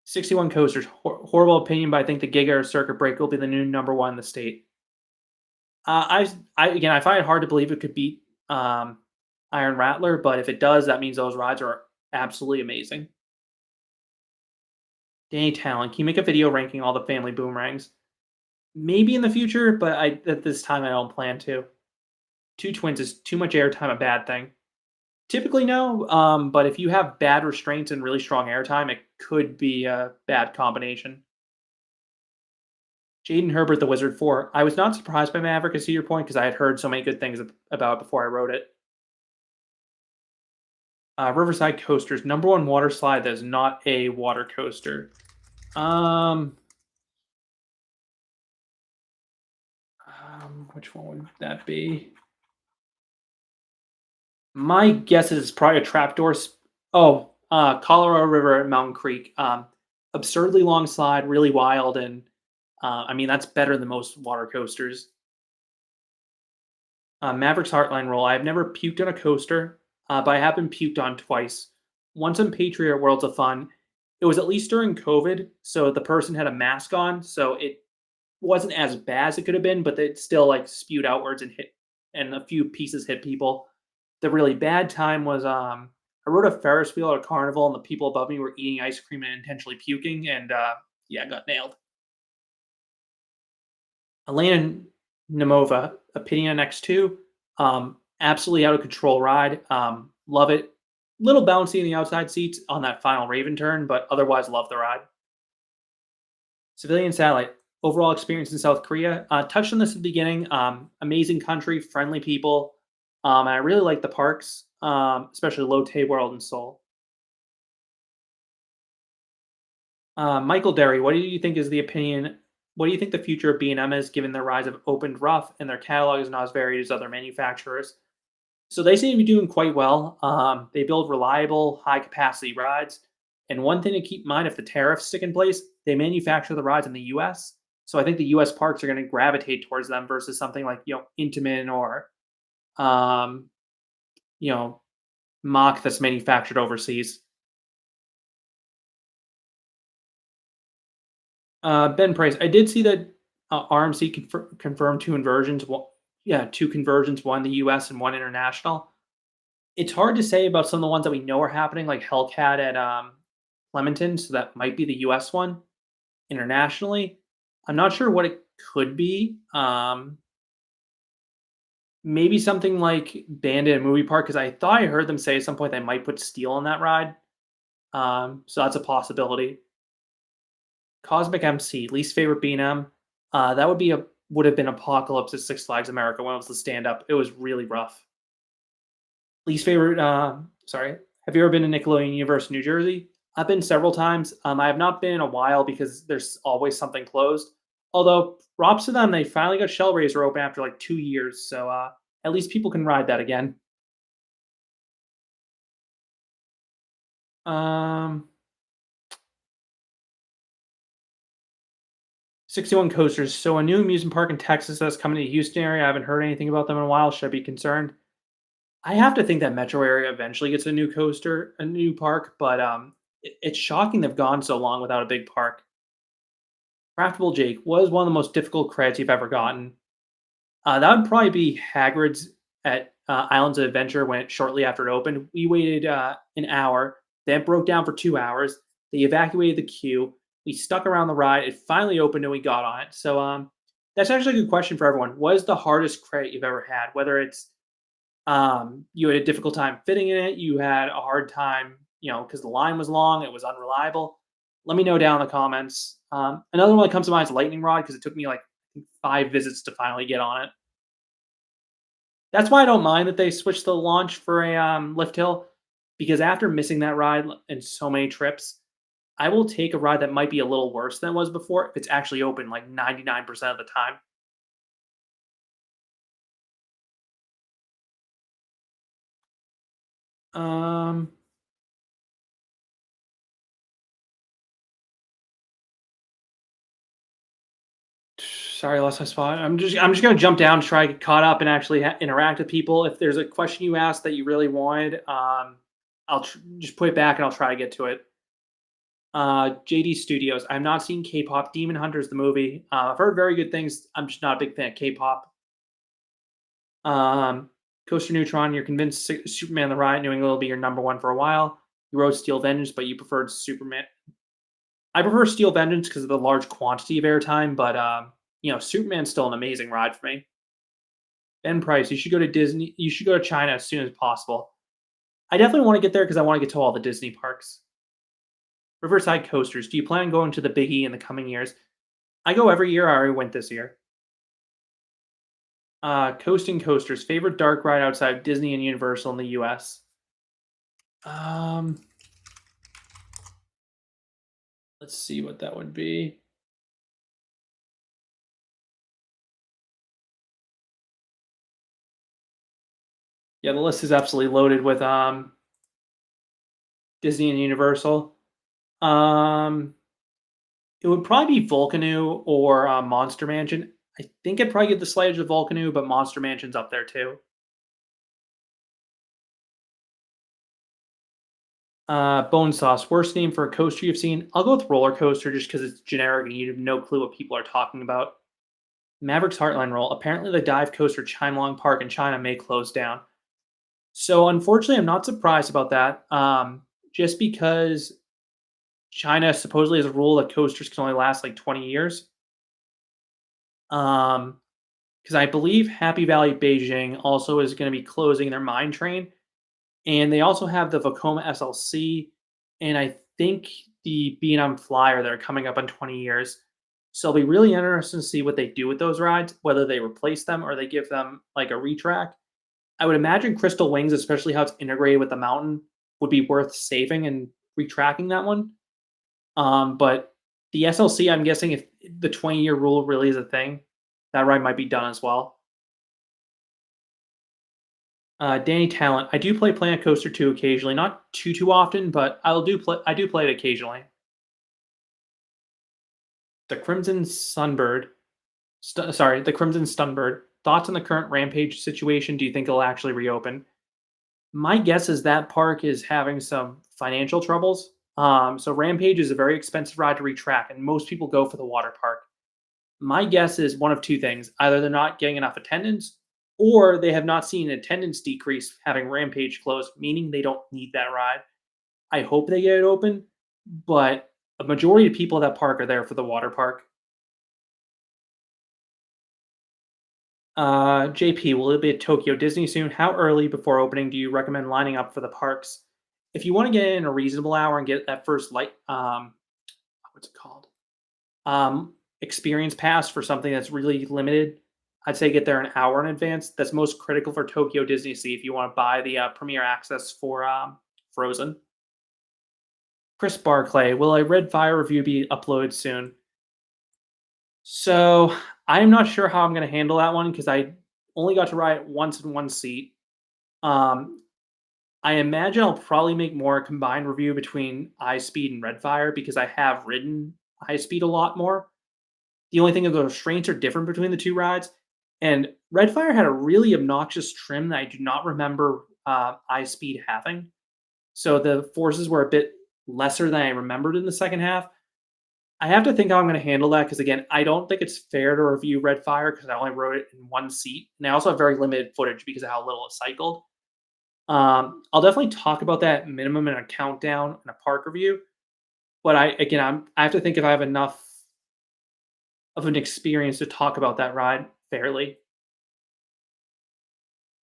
S1: 61 coasters, horrible opinion, but I think the Giga or Circuit Break will be the new number one in the state. Again, I find it hard to believe it could beat Iron Rattler, but if it does, that means those rides are absolutely amazing. Danny Talon, can you make a video ranking all the family boomerangs? Maybe in the future, but at this time I don't plan to. Two Twins is too much airtime a bad thing? Typically no, but if you have bad restraints and really strong airtime, it could be a bad combination. Jaden Herbert, The Wizard 4. I was not surprised by Maverick, to see your point, because I had heard so many good things about it before I wrote it. Riverside Coasters, number one water slide that is not a water coaster. Um, which one would that be? My guess is probably a trapdoor. Colorado River at Mountain Creek. Absurdly long slide, really wild, and I mean that's better than most water coasters. Maverick's Heartline Roll. I've never puked on a coaster, but I have been puked on twice. Once on Patriot Worlds of Fun. It was at least during COVID, so the person had a mask on, so it wasn't as bad as it could have been, but it still like spewed outwards and hit, and a few pieces hit people. The really bad time was I rode a Ferris wheel at a carnival, and the people above me were eating ice cream and intentionally puking, and yeah, got nailed. Elena Nemova, opinion on X2. Absolutely out of control ride. Love it. Little bouncy in the outside seats on that final Raven turn, but otherwise love the ride. Civilian Satellite. Overall experience in South Korea. Touched on this at the beginning. Amazing country, friendly people. And I really like the parks, especially Lotte World and Seoul. Michael Derry, what do you think is the opinion? What do you think the future of B&M is, given their rise of opened rough and their catalog is not as varied as other manufacturers? So they seem to be doing quite well. They build reliable, high capacity rides. And one thing to keep in mind, if the tariffs stick in place, they manufacture the rides in the US. So I think the US parks are going to gravitate towards them versus something like, Intamin or, um, you know, Mach that's manufactured overseas. Ben Price, I did see that RMC confirmed two inversions. Yeah, two conversions, one in the US and one international. It's hard to say about some of the ones that we know are happening, like Hellcat at Flemington, so that might be the US one. Internationally, I'm not sure what it could be. Maybe something like Bandit and Movie Park because I thought I heard them say at some point they might put steel on that ride. So that's a possibility. Cosmic MC, least favorite B&M. That would have been Apocalypse at Six Flags America when it was the stand up. It was really rough. Least favorite. Sorry. Have you ever been to Nickelodeon Universe, New Jersey? I've been several times. I have not been in a while because there's always something closed. Although props to them, they finally got Shellraiser open after like 2 years, so at least people can ride that again. Um, 61 coasters. So a new amusement park in Texas that's coming to the Houston area. I haven't heard anything about them in a while. Should I be concerned? I have to think that metro area eventually gets a new coaster, a new park, but it's shocking they've gone so long without a big park. Craftable Jake was one of the most difficult creds you've ever gotten. That would probably be Hagrid's at Islands of Adventure when shortly after it opened. We waited an hour, then it broke down for 2 hours. They evacuated the queue. We stuck around the ride. It finally opened and we got on it. So that's actually a good question for everyone. What is the hardest credit you've ever had? Whether it's you had a difficult time fitting in it, you had a hard time, because the line was long, it was unreliable. Let me know down in the comments. Another one that comes to mind is Lightning Rod because it took me like 5 visits to finally get on it. That's why I don't mind that they switched the launch for a lift hill because after missing that ride and so many trips, I will take a ride that might be a little worse than it was before if it's actually open like 99% of the time. Um, Sorry, I lost my spot. I'm just gonna jump down, try to get caught up, and actually interact with people. If there's a question you asked that you really wanted, just put it back and I'll try to get to it. JD Studios. I've not seen K-pop. Demon Hunters the movie. I've heard very good things. I'm just not a big fan of K-pop. Um, Coaster Neutron. You're convinced Superman the Riot New England will be your number one for a while. You wrote Steel Vengeance, but you preferred Superman. I prefer Steel Vengeance because of the large quantity of airtime, but Superman's still an amazing ride for me. Ben Price, you should go to Disney. You should go to China as soon as possible. I definitely want to get there because I want to get to all the Disney parks. Riverside Coasters. Do you plan on going to the Big E in the coming years? I go every year. I already went this year. Coasting Coasters. Favorite dark ride outside of Disney and Universal in the U.S. Um, let's see what that would be. Yeah, the list is absolutely loaded with Disney and Universal. Um, it would probably be Volcano or Monster Mansion. I think I'd probably get the Slayers of Volcano, but Monster Mansion's up there too. Bone Sauce, worst name for a coaster you've seen? I'll go with Roller Coaster just because it's generic and you have no clue what people are talking about. Maverick's Heartline Roll. Apparently, the dive coaster Chimelong Park in China may close down. So, unfortunately, I'm not surprised about that. Just because China supposedly has a rule that coasters can only last like 20 years. Because I believe Happy Valley Beijing also is going to be closing their mine train, and they also have the Vekoma SLC, and I think the B&M Flyer that are coming up in 20 years. So it'll be really interesting to see what they do with those rides, whether they replace them or they give them like a retrack. I would imagine Crystal Wings, especially how it's integrated with the mountain, would be worth saving and retracking that one. But the SLC, I'm guessing if the 20-year rule really is a thing, that ride might be done as well. Danny Talent. I do play Planet Coaster 2 occasionally, not too often, but I do play it occasionally. The Crimson Sunbird. The Crimson Stunbird. Thoughts on the current Rampage situation? Do you think it'll actually reopen? My guess is that park is having some financial troubles. So Rampage is a very expensive ride to retrack, and most people go for the water park. My guess is one of two things. Either they're not getting enough attendance, or they have not seen attendance decrease having Rampage closed, meaning they don't need that ride. I hope they get it open, but a majority of people at that park are there for the water park. JP, will it be at Tokyo Disney soon? How early before opening do you recommend lining up for the parks? If you want to get in a reasonable hour and get that first light, what's it called? Experience pass for something that's really limited, I'd say get there an hour in advance. That's most critical for Tokyo Disney Sea if you want to buy the premier access for Frozen. Chris Barclay, will a Red Fire review be uploaded soon? So I'm not sure how I'm going to handle that one because I only got to ride it once in one seat. Um, I imagine I'll probably make more a combined review between High Speed and Red Fire because I have ridden High Speed a lot more. The only thing is the restraints are different between the two rides, and Red Fire had a really obnoxious trim that I do not remember High Speed having. So the forces were a bit lesser than I remembered in the second half. I have to think how I'm going to handle that because again, I don't think it's fair to review Red Fire because I only rode it in one seat, and I also have very limited footage because of how little it cycled. I'll definitely talk about that minimum in a countdown and a park review. But I have to think if I have enough of an experience to talk about that ride fairly.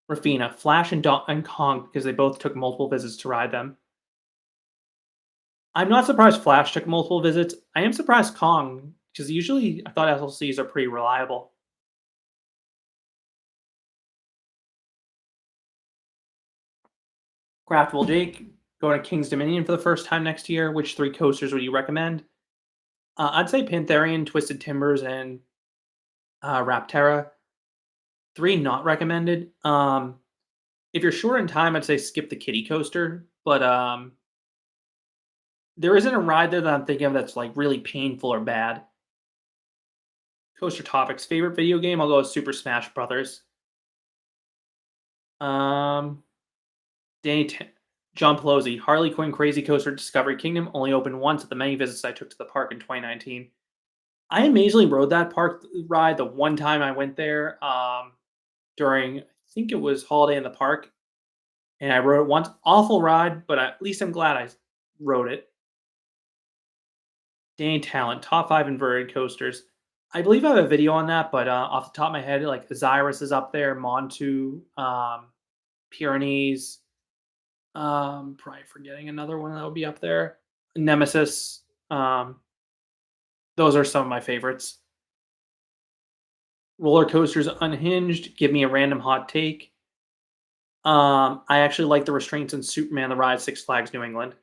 S1: Rafina, Flash and Kong because they both took multiple visits to ride them. I'm not surprised Flash took multiple visits. I am surprised Kong because usually I thought SLCs are pretty reliable. Craftable Jake, going to King's Dominion for the first time next year. Which three coasters would you recommend? I'd say Pantherian, Twisted Timbers, and Rapterra. Three not recommended. If you're short on time, I'd say skip the Kitty Coaster. But there isn't a ride there that I'm thinking of that's like really painful or bad. Coaster topics. Favorite video game? I'll go with Super Smash Brothers. Um, Danny T- John Pelosi. Harley Quinn Crazy Coaster Discovery Kingdom only opened once at the many visits I took to the park in 2019. I amazingly rode that park ride the one time I went there during, I think it was Holiday in the Park, and I rode it once. Awful ride, but at least I'm glad I rode it. Danny Talent, top five inverted coasters. I believe I have a video on that, but off the top of my head, like Osiris is up there, Montu, Pyrenees, probably forgetting another one that would be up there. Nemesis. Um, those are some of my favorites. Roller coasters unhinged. Give me a random hot take. I actually like the restraints in Superman the Ride, Six Flags New England.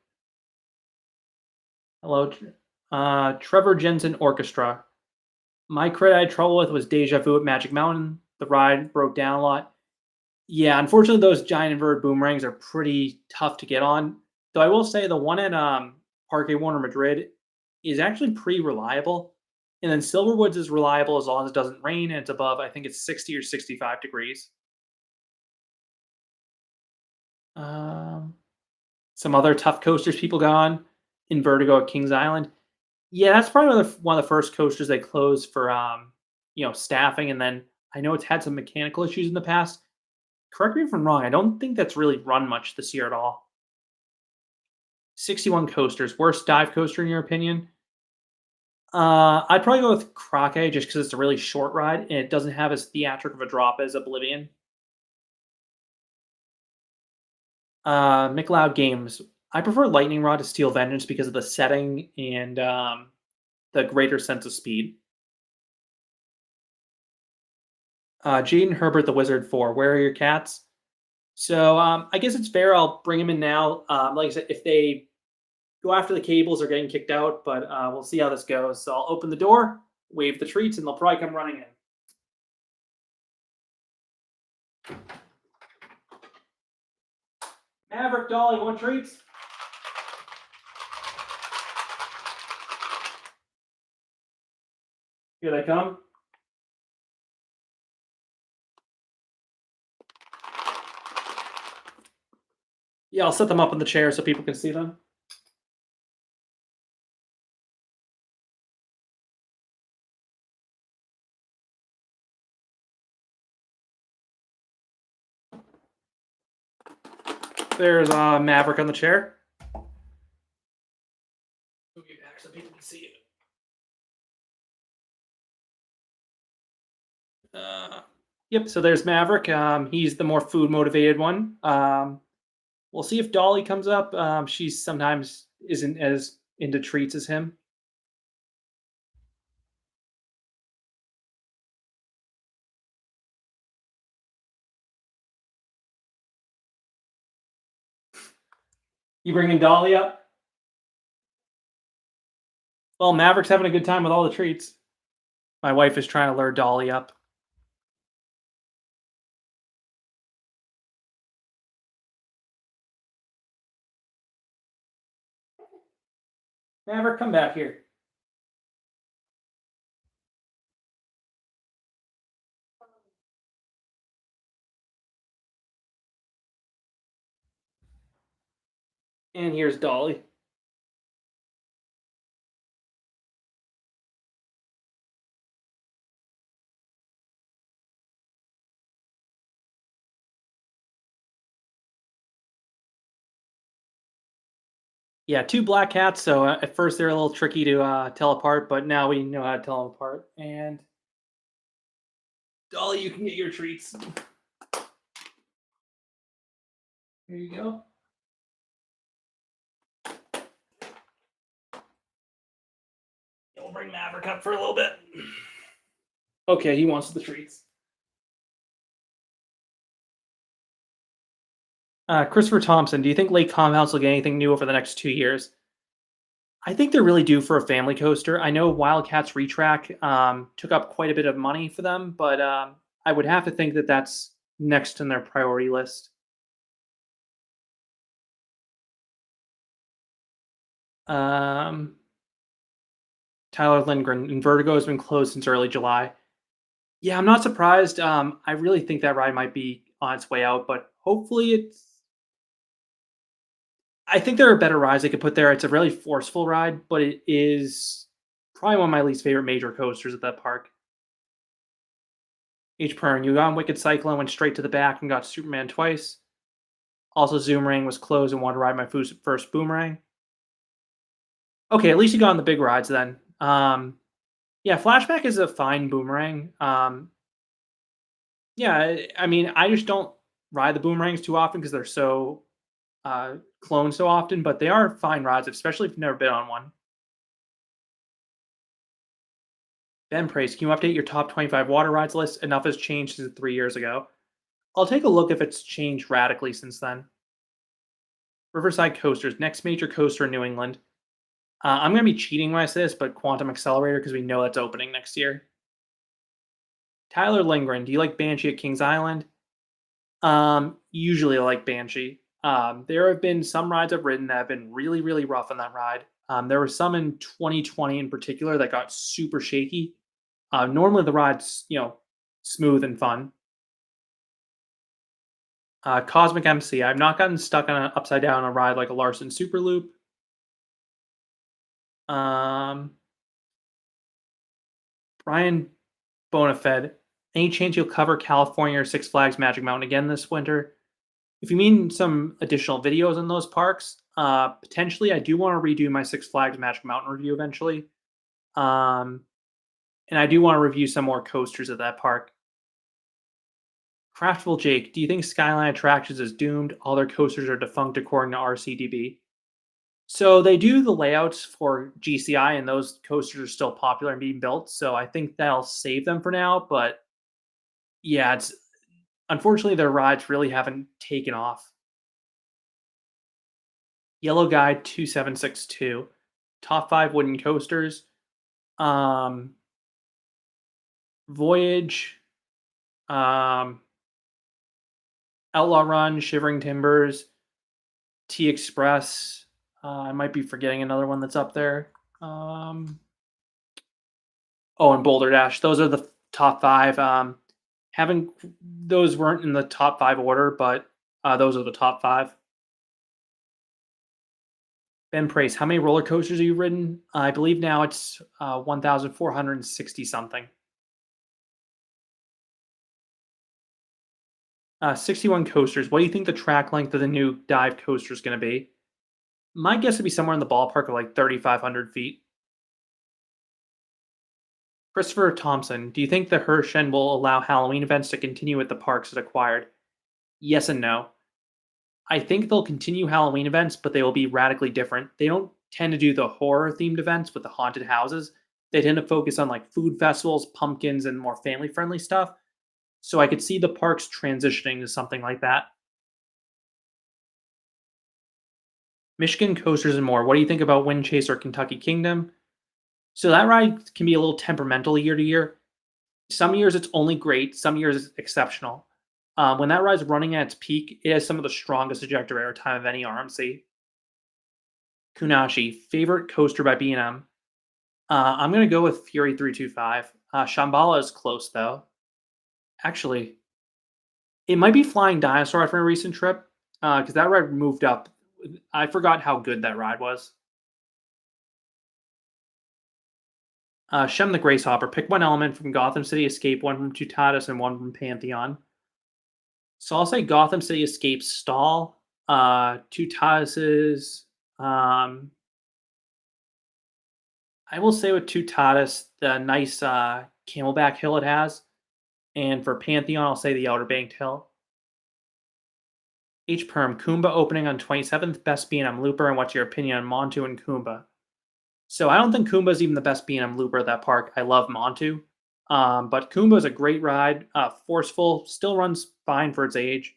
S1: Hello, Trevor Jensen Orchestra. My credit I had trouble with was Deja Vu at Magic Mountain. The ride broke down a lot. Yeah, unfortunately, those giant inverted boomerangs are pretty tough to get on. Though I will say the one at Parque Warner Madrid is actually pretty reliable. And then Silverwoods is reliable as long as it doesn't rain and it's above, I think it's 60 or 65 degrees. Um, some other tough coasters people got on in Vertigo at Kings Island. Yeah, that's probably one of the first coasters they closed for staffing, and then I know it's had some mechanical issues in the past. Correct me if I'm wrong. I don't think that's really run much this year at all. 61 coasters, worst dive coaster in your opinion? I'd probably go with Crockett just because it's a really short ride and it doesn't have as theatric of a drop as Oblivion. McLeod Games. I prefer Lightning Rod to Steel Vengeance because of the setting and the greater sense of speed. Jaden Herbert, the Wizard 4. Where are your cats? So I guess it's fair. I'll bring him in now. Like I said, if they go after the cables, they're getting kicked out, but we'll see how this goes. So I'll open the door, wave the treats, and they'll probably come running in. Maverick, Dolly, want treats? Here they come. Yeah, I'll set them up in the chair so people can see them. There's Maverick on the chair. Move you back so people can see it. Yep. So there's Maverick. He's the more food motivated one. We'll see if Dolly comes up. She sometimes isn't as into treats as him. You bringing Dolly up? Well, Maverick's having a good time with all the treats. My wife is trying to lure Dolly up. Maverick, come back here. And here's Dolly. Yeah, two black cats. So at first they're a little tricky to tell apart, but now we know how to tell them apart. And Dolly, you can get your treats. Here you go. We'll bring Maverick up for a little bit. Okay, he wants the treats. Christopher Thompson, do you think Lake Compounce will get anything new over the next 2 years? I think they're really due for a family coaster. I know Wildcats Retrack took up quite a bit of money for them, but I would have to think that that's next on their priority list. Um, Tyler Lindgren and Vertigo has been closed since early July. Yeah, I'm not surprised. I really think that ride might be on its way out, but hopefully it's. I think there are better rides they could put there. It's a really forceful ride, but it is probably one of my least favorite major coasters at that park. H. Pern, you got on Wicked Cyclone, went straight to the back and got Superman twice. Also, Zoomerang was closed and wanted to ride my first Boomerang. Okay, at least you got on the big rides then. Yeah, Flashback is a fine Boomerang. Yeah, I mean, I just don't ride the Boomerangs too often because they're so cloned so often, but they are fine rides, especially if you've never been on one. Ben Praise, can you update your top 25 water rides list? Enough has changed since 3 years ago. I'll take a look if it's changed radically since then. Riverside Coasters, next major coaster in New England. I'm going to be cheating when I say this, but Quantum Accelerator because we know that's opening next year. Tyler Lindgren, do you like Banshee at Kings Island? Usually I like Banshee. There have been some rides I've ridden that have been really, really rough on that ride. There were some in 2020 in particular that got super shaky. Normally the ride's, smooth and fun. Cosmic MC, I've not gotten stuck on an upside down on a ride like a Larson Super Loop. Um, Brian Bonafed, any chance you'll cover California or Six Flags Magic Mountain again this winter? If you mean some additional videos in those parks, potentially I do want to redo my Six Flags Magic Mountain review eventually. Um, and I do want to review some more coasters at that park. Craftable Jake, do you think Skyline Attractions is doomed? All their coasters are defunct according to RCDB. So they do the layouts for GCI, and those coasters are still popular and being built. So I think that'll save them for now. But yeah, it's unfortunately their rides really haven't taken off. Yellow Guide 2762, top 5 wooden coasters. Um, Voyage, um, Outlaw Run, Shivering Timbers, T Express. I might be forgetting another one that's up there. Oh, and Boulder Dash. Those are the top 5. Having those weren't in the top 5 order, but those are the top 5. Ben Prace, how many roller coasters have you ridden? I believe now it's 1,460 something. 61 coasters. What do you think the track length of the new dive coaster is going to be? My guess would be somewhere in the ballpark of like 3,500 feet. Christopher Thompson, do you think the Hershen will allow Halloween events to continue at the parks it acquired? Yes and no. I think they'll continue Halloween events, but they will be radically different. They don't tend to do the horror themed events with the haunted houses. They tend to focus on like food festivals, pumpkins, and more family friendly stuff. So I could see the parks transitioning to something like that. Michigan coasters and more. What do you think about Wind Chase or Kentucky Kingdom? So that ride can be a little temperamental year to year. Some years it's only great, some years it's exceptional. When that ride's running at its peak, it has some of the strongest ejector airtime of any RMC. Kunashi, favorite coaster by B&M. I'm gonna go with Fury 325. Shambhala is close though. Actually, it might be Flying Dinosaur after a recent trip because that ride moved up. I forgot how good that ride was. Shem the Gracehopper. Pick one element from Gotham City Escape, one from Tutatis, and one from Pantheon. So I'll say Gotham City Escape stall. Tutatis's. Um, I will say with Tutatis, the nice camelback hill it has. And for Pantheon, I'll say the Outer Banked Hill. H Perm, Kumba opening on 27th, best B&M looper, and what's your opinion on Montu and Kumba? So I don't think Kumba's even the best B&M looper at that park. I love Montu. But Kumba's a great ride, forceful, still runs fine for its age.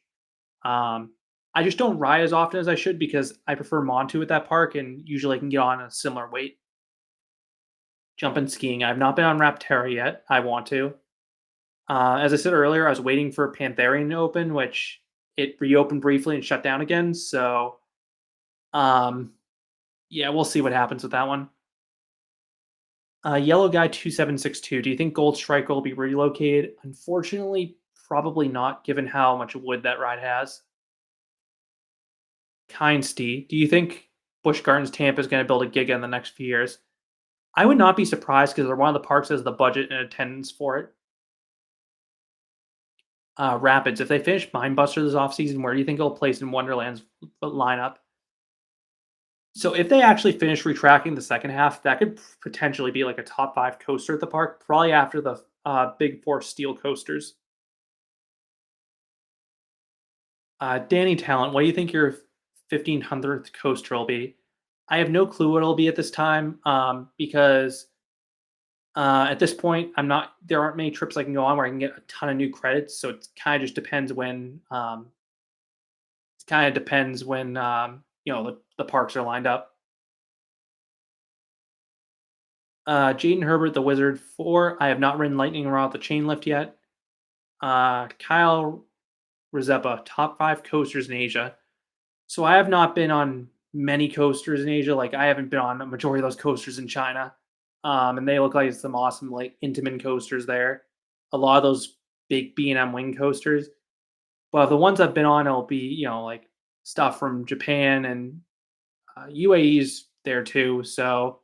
S1: Um, I just don't ride as often as I should because I prefer Montu at that park and usually I can get on a similar weight. Jumping skiing. I've not been on Rapterra yet. I want to. As I said earlier, I was waiting for Pantherian to open, which it reopened briefly and shut down again. So, um, yeah, we'll see what happens with that one. Yellow Guy 2762. Do you think Gold Striker will be relocated? Unfortunately, probably not, given how much wood that ride has. Kindsty. Do you think Busch Gardens Tampa is going to build a Giga in the next few years? I would not be surprised because they're one of the parks that has the budget and attendance for it. Rapids. If they finish Mindbuster this offseason, where do you think it'll place in Wonderland's lineup? So if they actually finish retracking the second half, that could potentially be like a top five coaster at the park, probably after the big four steel coasters. Danny Talent, what do you think your 1500th coaster will be? I have no clue what it'll be at this time because at this point, there aren't many trips I can go on where I can get a ton of new credits. So it kind of just depends when, the parks are lined up. Jaden Herbert, the Wizard 4. I have not ridden Lightning around the chain lift yet. Kyle Rezepa, top five coasters in Asia. So I have not been on many coasters in Asia. Like I haven't been on a majority of those coasters in China. And they look like some awesome like Intamin coasters there. A lot of those big B&M wing coasters. But the ones I've been on will be, like stuff from Japan and UAE's there too. So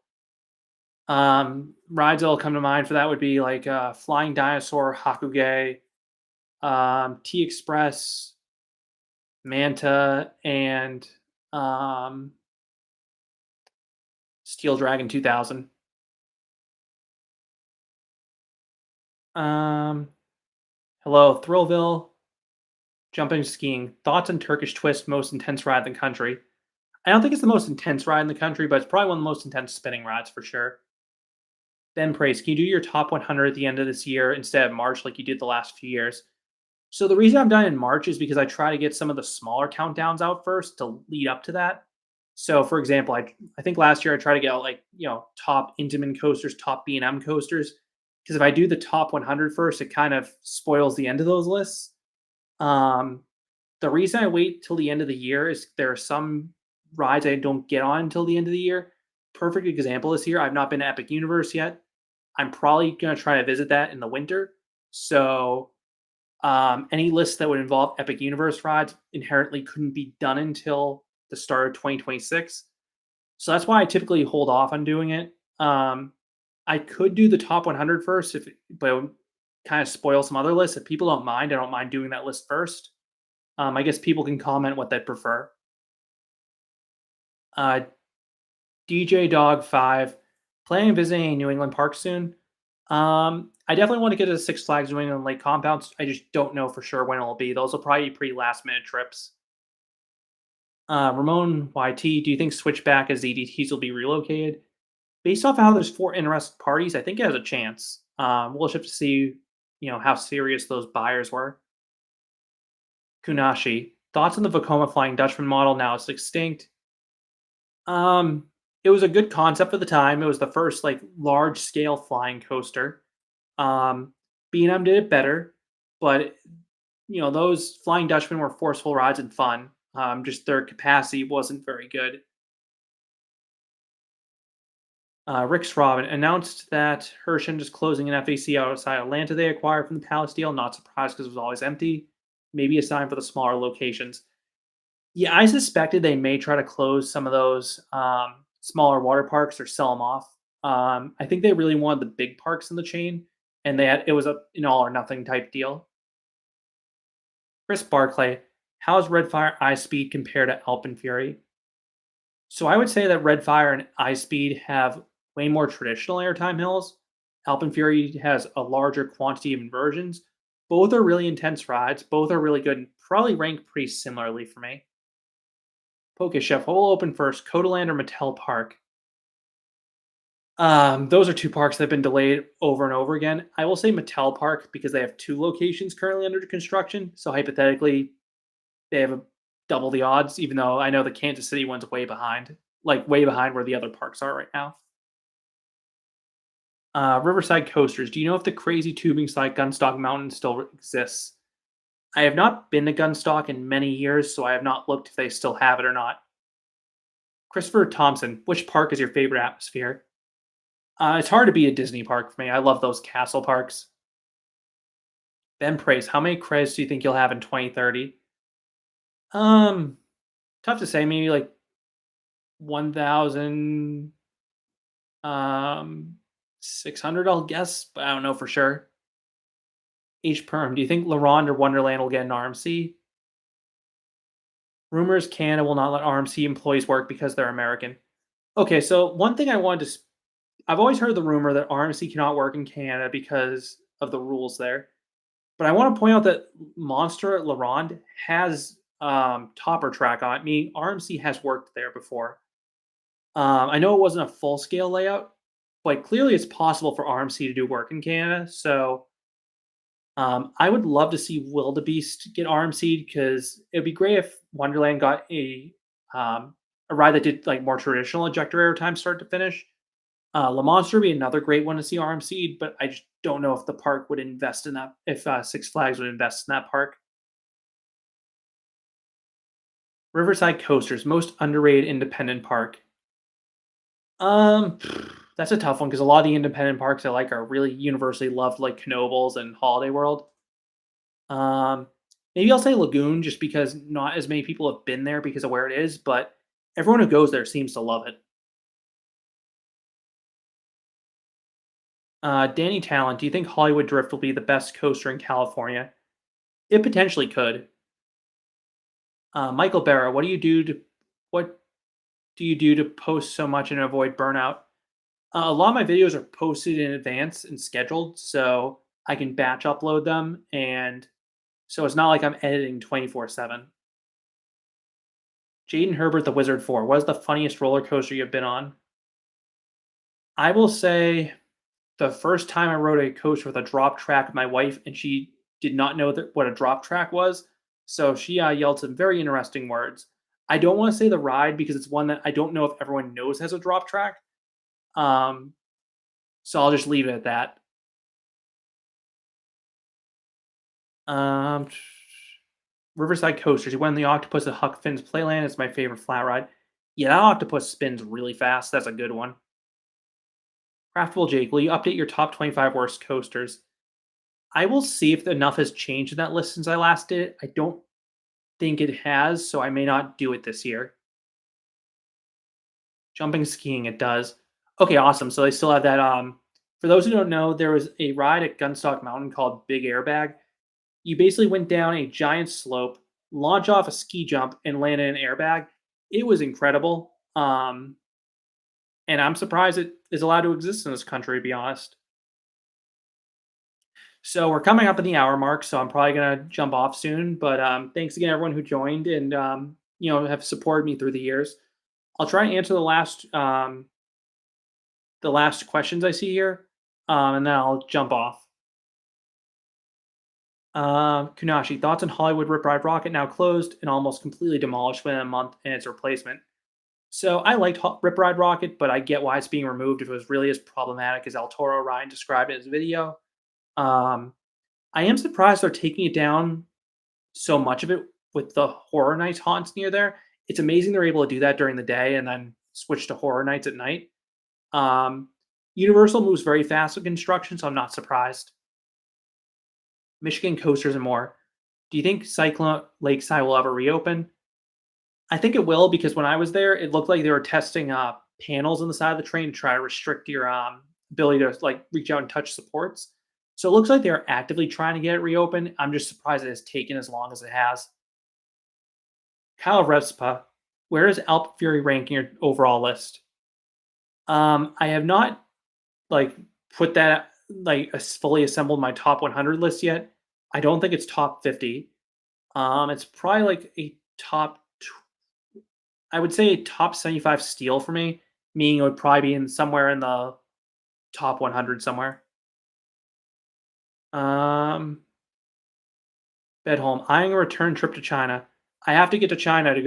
S1: rides that'll come to mind for that would be like Flying Dinosaur, Hakuge, T Express, Manta, and Steel Dragon 2000. Um, Hello, Thrillville, jumping skiing. Thoughts on Turkish Twist, most intense ride in the country? I don't think it's the most intense ride in the country, but it's probably one of the most intense spinning rides for sure. Ben Praise, can you do your top 100 at the end of this year instead of March like you did the last few years? So the reason I'm done in March is because I try to get some of the smaller countdowns out first to lead up to that. So for example, I think last year I tried to get out like, top Intamin coasters, top B&M coasters. Because if I do the top 100 first, it kind of spoils the end of those lists. Um, the reason I wait till the end of the year is there are some rides I don't get on until the end of the year. Perfect example this year, I've not been to Epic Universe yet. I'm probably going to try to visit that in the winter. So any list that would involve Epic Universe rides inherently couldn't be done until the start of 2026. So that's why I typically hold off on doing it. I could do the top 100 first, but it would kind of spoil some other lists. If people don't mind, I don't mind doing that list first. I guess people can comment what they prefer. DJ Dog 5, planning on visiting a New England park soon. I definitely want to get to the Six Flags New England Lake compounds. I just don't know for sure when it'll be. Those will probably be pretty last minute trips. Ramon YT, do you think Switchback as ZDTs will be relocated? Based off how there's four interested parties, I think it has a chance. We'll just have to see, how serious those buyers were. Kunashi, thoughts on the Vekoma Flying Dutchman model now it's extinct? Um, it was a good concept for the time. It was the first like large scale flying coaster. Um, B&M did it better, but those Flying Dutchmen were forceful rides and fun. Just their capacity wasn't very good. Rick's Robin announced that Hershend is closing an FAC outside Atlanta they acquired from the Palace deal. Not surprised because it was always empty. Maybe a sign for the smaller locations. Yeah, I suspected they may try to close some of those smaller water parks or sell them off. I think they really wanted the big parks in the chain, and it was a an all or nothing type deal. Chris Barclay, how does Redfire Ice Speed compare to Alpine Fury? So I would say that Redfire and Ice Speed have way more traditional airtime hills. Alpine Fury has a larger quantity of inversions. Both are really intense rides. Both are really good and probably rank pretty similarly for me. Poke Chef, what will open first, Codaland or Mattel Park? Those are two parks that have been delayed over and over again. I will say Mattel Park because they have two locations currently under construction. So hypothetically, they have double the odds, even though I know the Kansas City one's way behind, like way behind where the other parks are right now. Riverside Coasters. Do you know if the crazy tubing slide Gunstock Mountain still exists? I have not been to Gunstock in many years, so I have not looked if they still have it or not. Christopher Thompson, which park is your favorite atmosphere? It's hard to be a Disney park for me. I love those castle parks. Ben Praise, how many creds do you think you'll have in 2030? Um, Tough to say. Maybe like 1,000, 600, I'll guess, but I don't know for sure. H Perm, do you think LaRonde or Wonderland will get an RMC? Rumors Canada will not let RMC employees work because they're American. Okay, so one thing I wanted to I've always heard the rumor that RMC cannot work in Canada because of the rules there. But I want to point out that Monster at LaRonde has topper track on it, meaning RMC has worked there before. I know it wasn't a full scale layout, but clearly it's possible for RMC to do work in Canada. So I would love to see Wildebeest get RMC'd because it'd be great if Wonderland got a ride that did like more traditional ejector airtime start to finish. Le Monster would be another great one to see RMC'd, but I just don't know if the park would invest in that. If Six Flags would invest in that park. Riverside Coasters, most underrated independent park. Um, that's a tough one because a lot of the independent parks I like are really universally loved, like Knobles and Holiday World. Um, Maybe I'll say Lagoon just because not as many people have been there because of where it is, but everyone who goes there seems to love it. Danny Talent, do you think Hollywood Drift will be the best coaster in California? It potentially could. Michael Barra, what do you do to post so much and avoid burnout? A lot of my videos are posted in advance and scheduled, so I can batch upload them, and so it's not like I'm editing 24/7. Jaden Herbert, the Wizard 4. What is the funniest roller coaster you've been on? I will say the first time I rode a coaster with a drop track with my wife, and she did not know what a drop track was, so she yelled some very interesting words. I don't want to say the ride because it's one that I don't know if everyone knows has a drop track. Um, so I'll just leave it at that. Um, Riverside Coasters. You went on the Octopus at Huck Finn's Playland. It's my favorite flat ride. Yeah, that octopus spins really fast. That's a good one. Craftable Jake, will you update your top 25 worst coasters? I will see if enough has changed in that list since I last did it. I don't think it has, so I may not do it this year. Jumping skiing, it does. Okay, awesome. So they still have that. For those who don't know, there was a ride at Gunstock Mountain called Big Airbag. You basically went down a giant slope, launch off a ski jump, and land in an airbag. It was incredible. And I'm surprised it is allowed to exist in this country, to be honest. So we're coming up in the hour mark, so I'm probably gonna jump off soon. But thanks again, everyone who joined and have supported me through the years. I'll try and answer the last questions I see here, and then I'll jump off. Kunashi, thoughts on Hollywood Rip Ride Rocket now closed and almost completely demolished within a month and its replacement? So I liked Rip Ride Rocket, but I get why it's being removed if it was really as problematic as El Toro Ryan described in his video. Um, I am surprised they're taking it down so much of it with the Horror Nights haunts near there. It's amazing they're able to do that during the day and then switch to Horror Nights at night. Um, Universal moves very fast with construction, so I'm not surprised. Michigan coasters and more. Do you think Cyclone Lakeside will ever reopen? I think it will because when I was there, it looked like they were testing panels on the side of the train to try to restrict your ability to like reach out and touch supports. So it looks like they're actively trying to get it reopened. I'm just surprised it has taken as long as it has. Kyle Respa, where is Alp Fury ranking your overall list? I have not like put that fully assembled my top 100 list yet. I don't think it's top 50. It's probably like a I would say a top 75 steal for me, meaning it would probably be in somewhere in the top 100 somewhere. Um, Bedholm, eyeing a return trip to China. I have to get to China to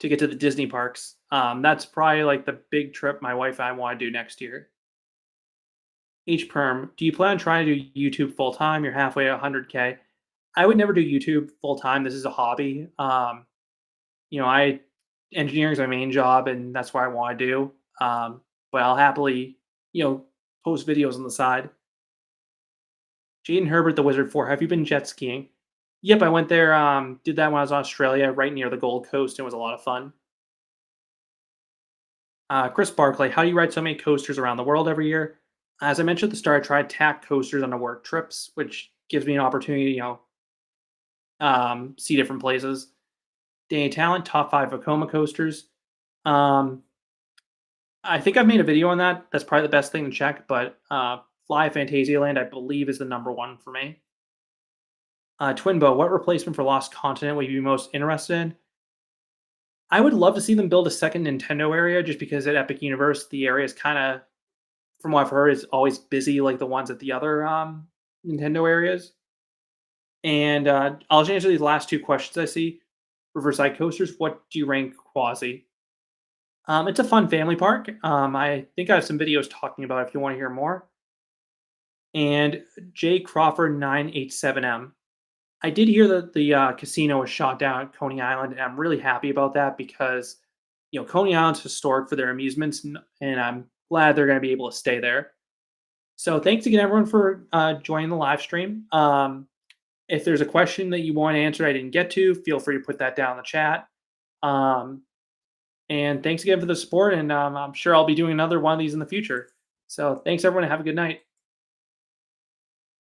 S1: get to the Disney parks. That's probably like the big trip my wife and I want to do next year. H perm, do you plan on trying to do YouTube full time? You're halfway to 100K. I would never do YouTube full time. This is a hobby. I engineering is my main job, and that's what I want to do. But I'll happily, post videos on the side. Jaden Herbert, the Wizard 4. Have you been jet skiing? Yep, I went there. Did that when I was in Australia, right near the Gold Coast. It was a lot of fun. Chris Barclay, how do you ride so many coasters around the world every year? As I mentioned at the start, I try to tack coasters on work trips, which gives me an opportunity, see different places. Danny Talent, top 5 Vekoma coasters. Um, I think I've made a video on that. That's probably the best thing to check, but Fly Fantasialand, I believe, is the number one for me. Twinbo, what replacement for Lost Continent would you be most interested in? I would love to see them build a second Nintendo area just because at Epic Universe, the area is kind of, from what I've heard, is always busy like the ones at the other Nintendo areas. And I'll just answer these last two questions I see. Riverside Coasters, what do you rank Quasi? It's a fun family park. I think I have some videos talking about it if you want to hear more. And J Crawford 987M. I did hear that the casino was shot down at Coney Island, and I'm really happy about that because Coney Island's historic for their amusements, and I'm glad they're going to be able to stay there. So thanks again, everyone, for joining the live stream. If there's a question that you want answered I didn't get to, feel free to put that down in the chat. And thanks again for the support, and I'm sure I'll be doing another one of these in the future. So thanks, everyone, and have a good night.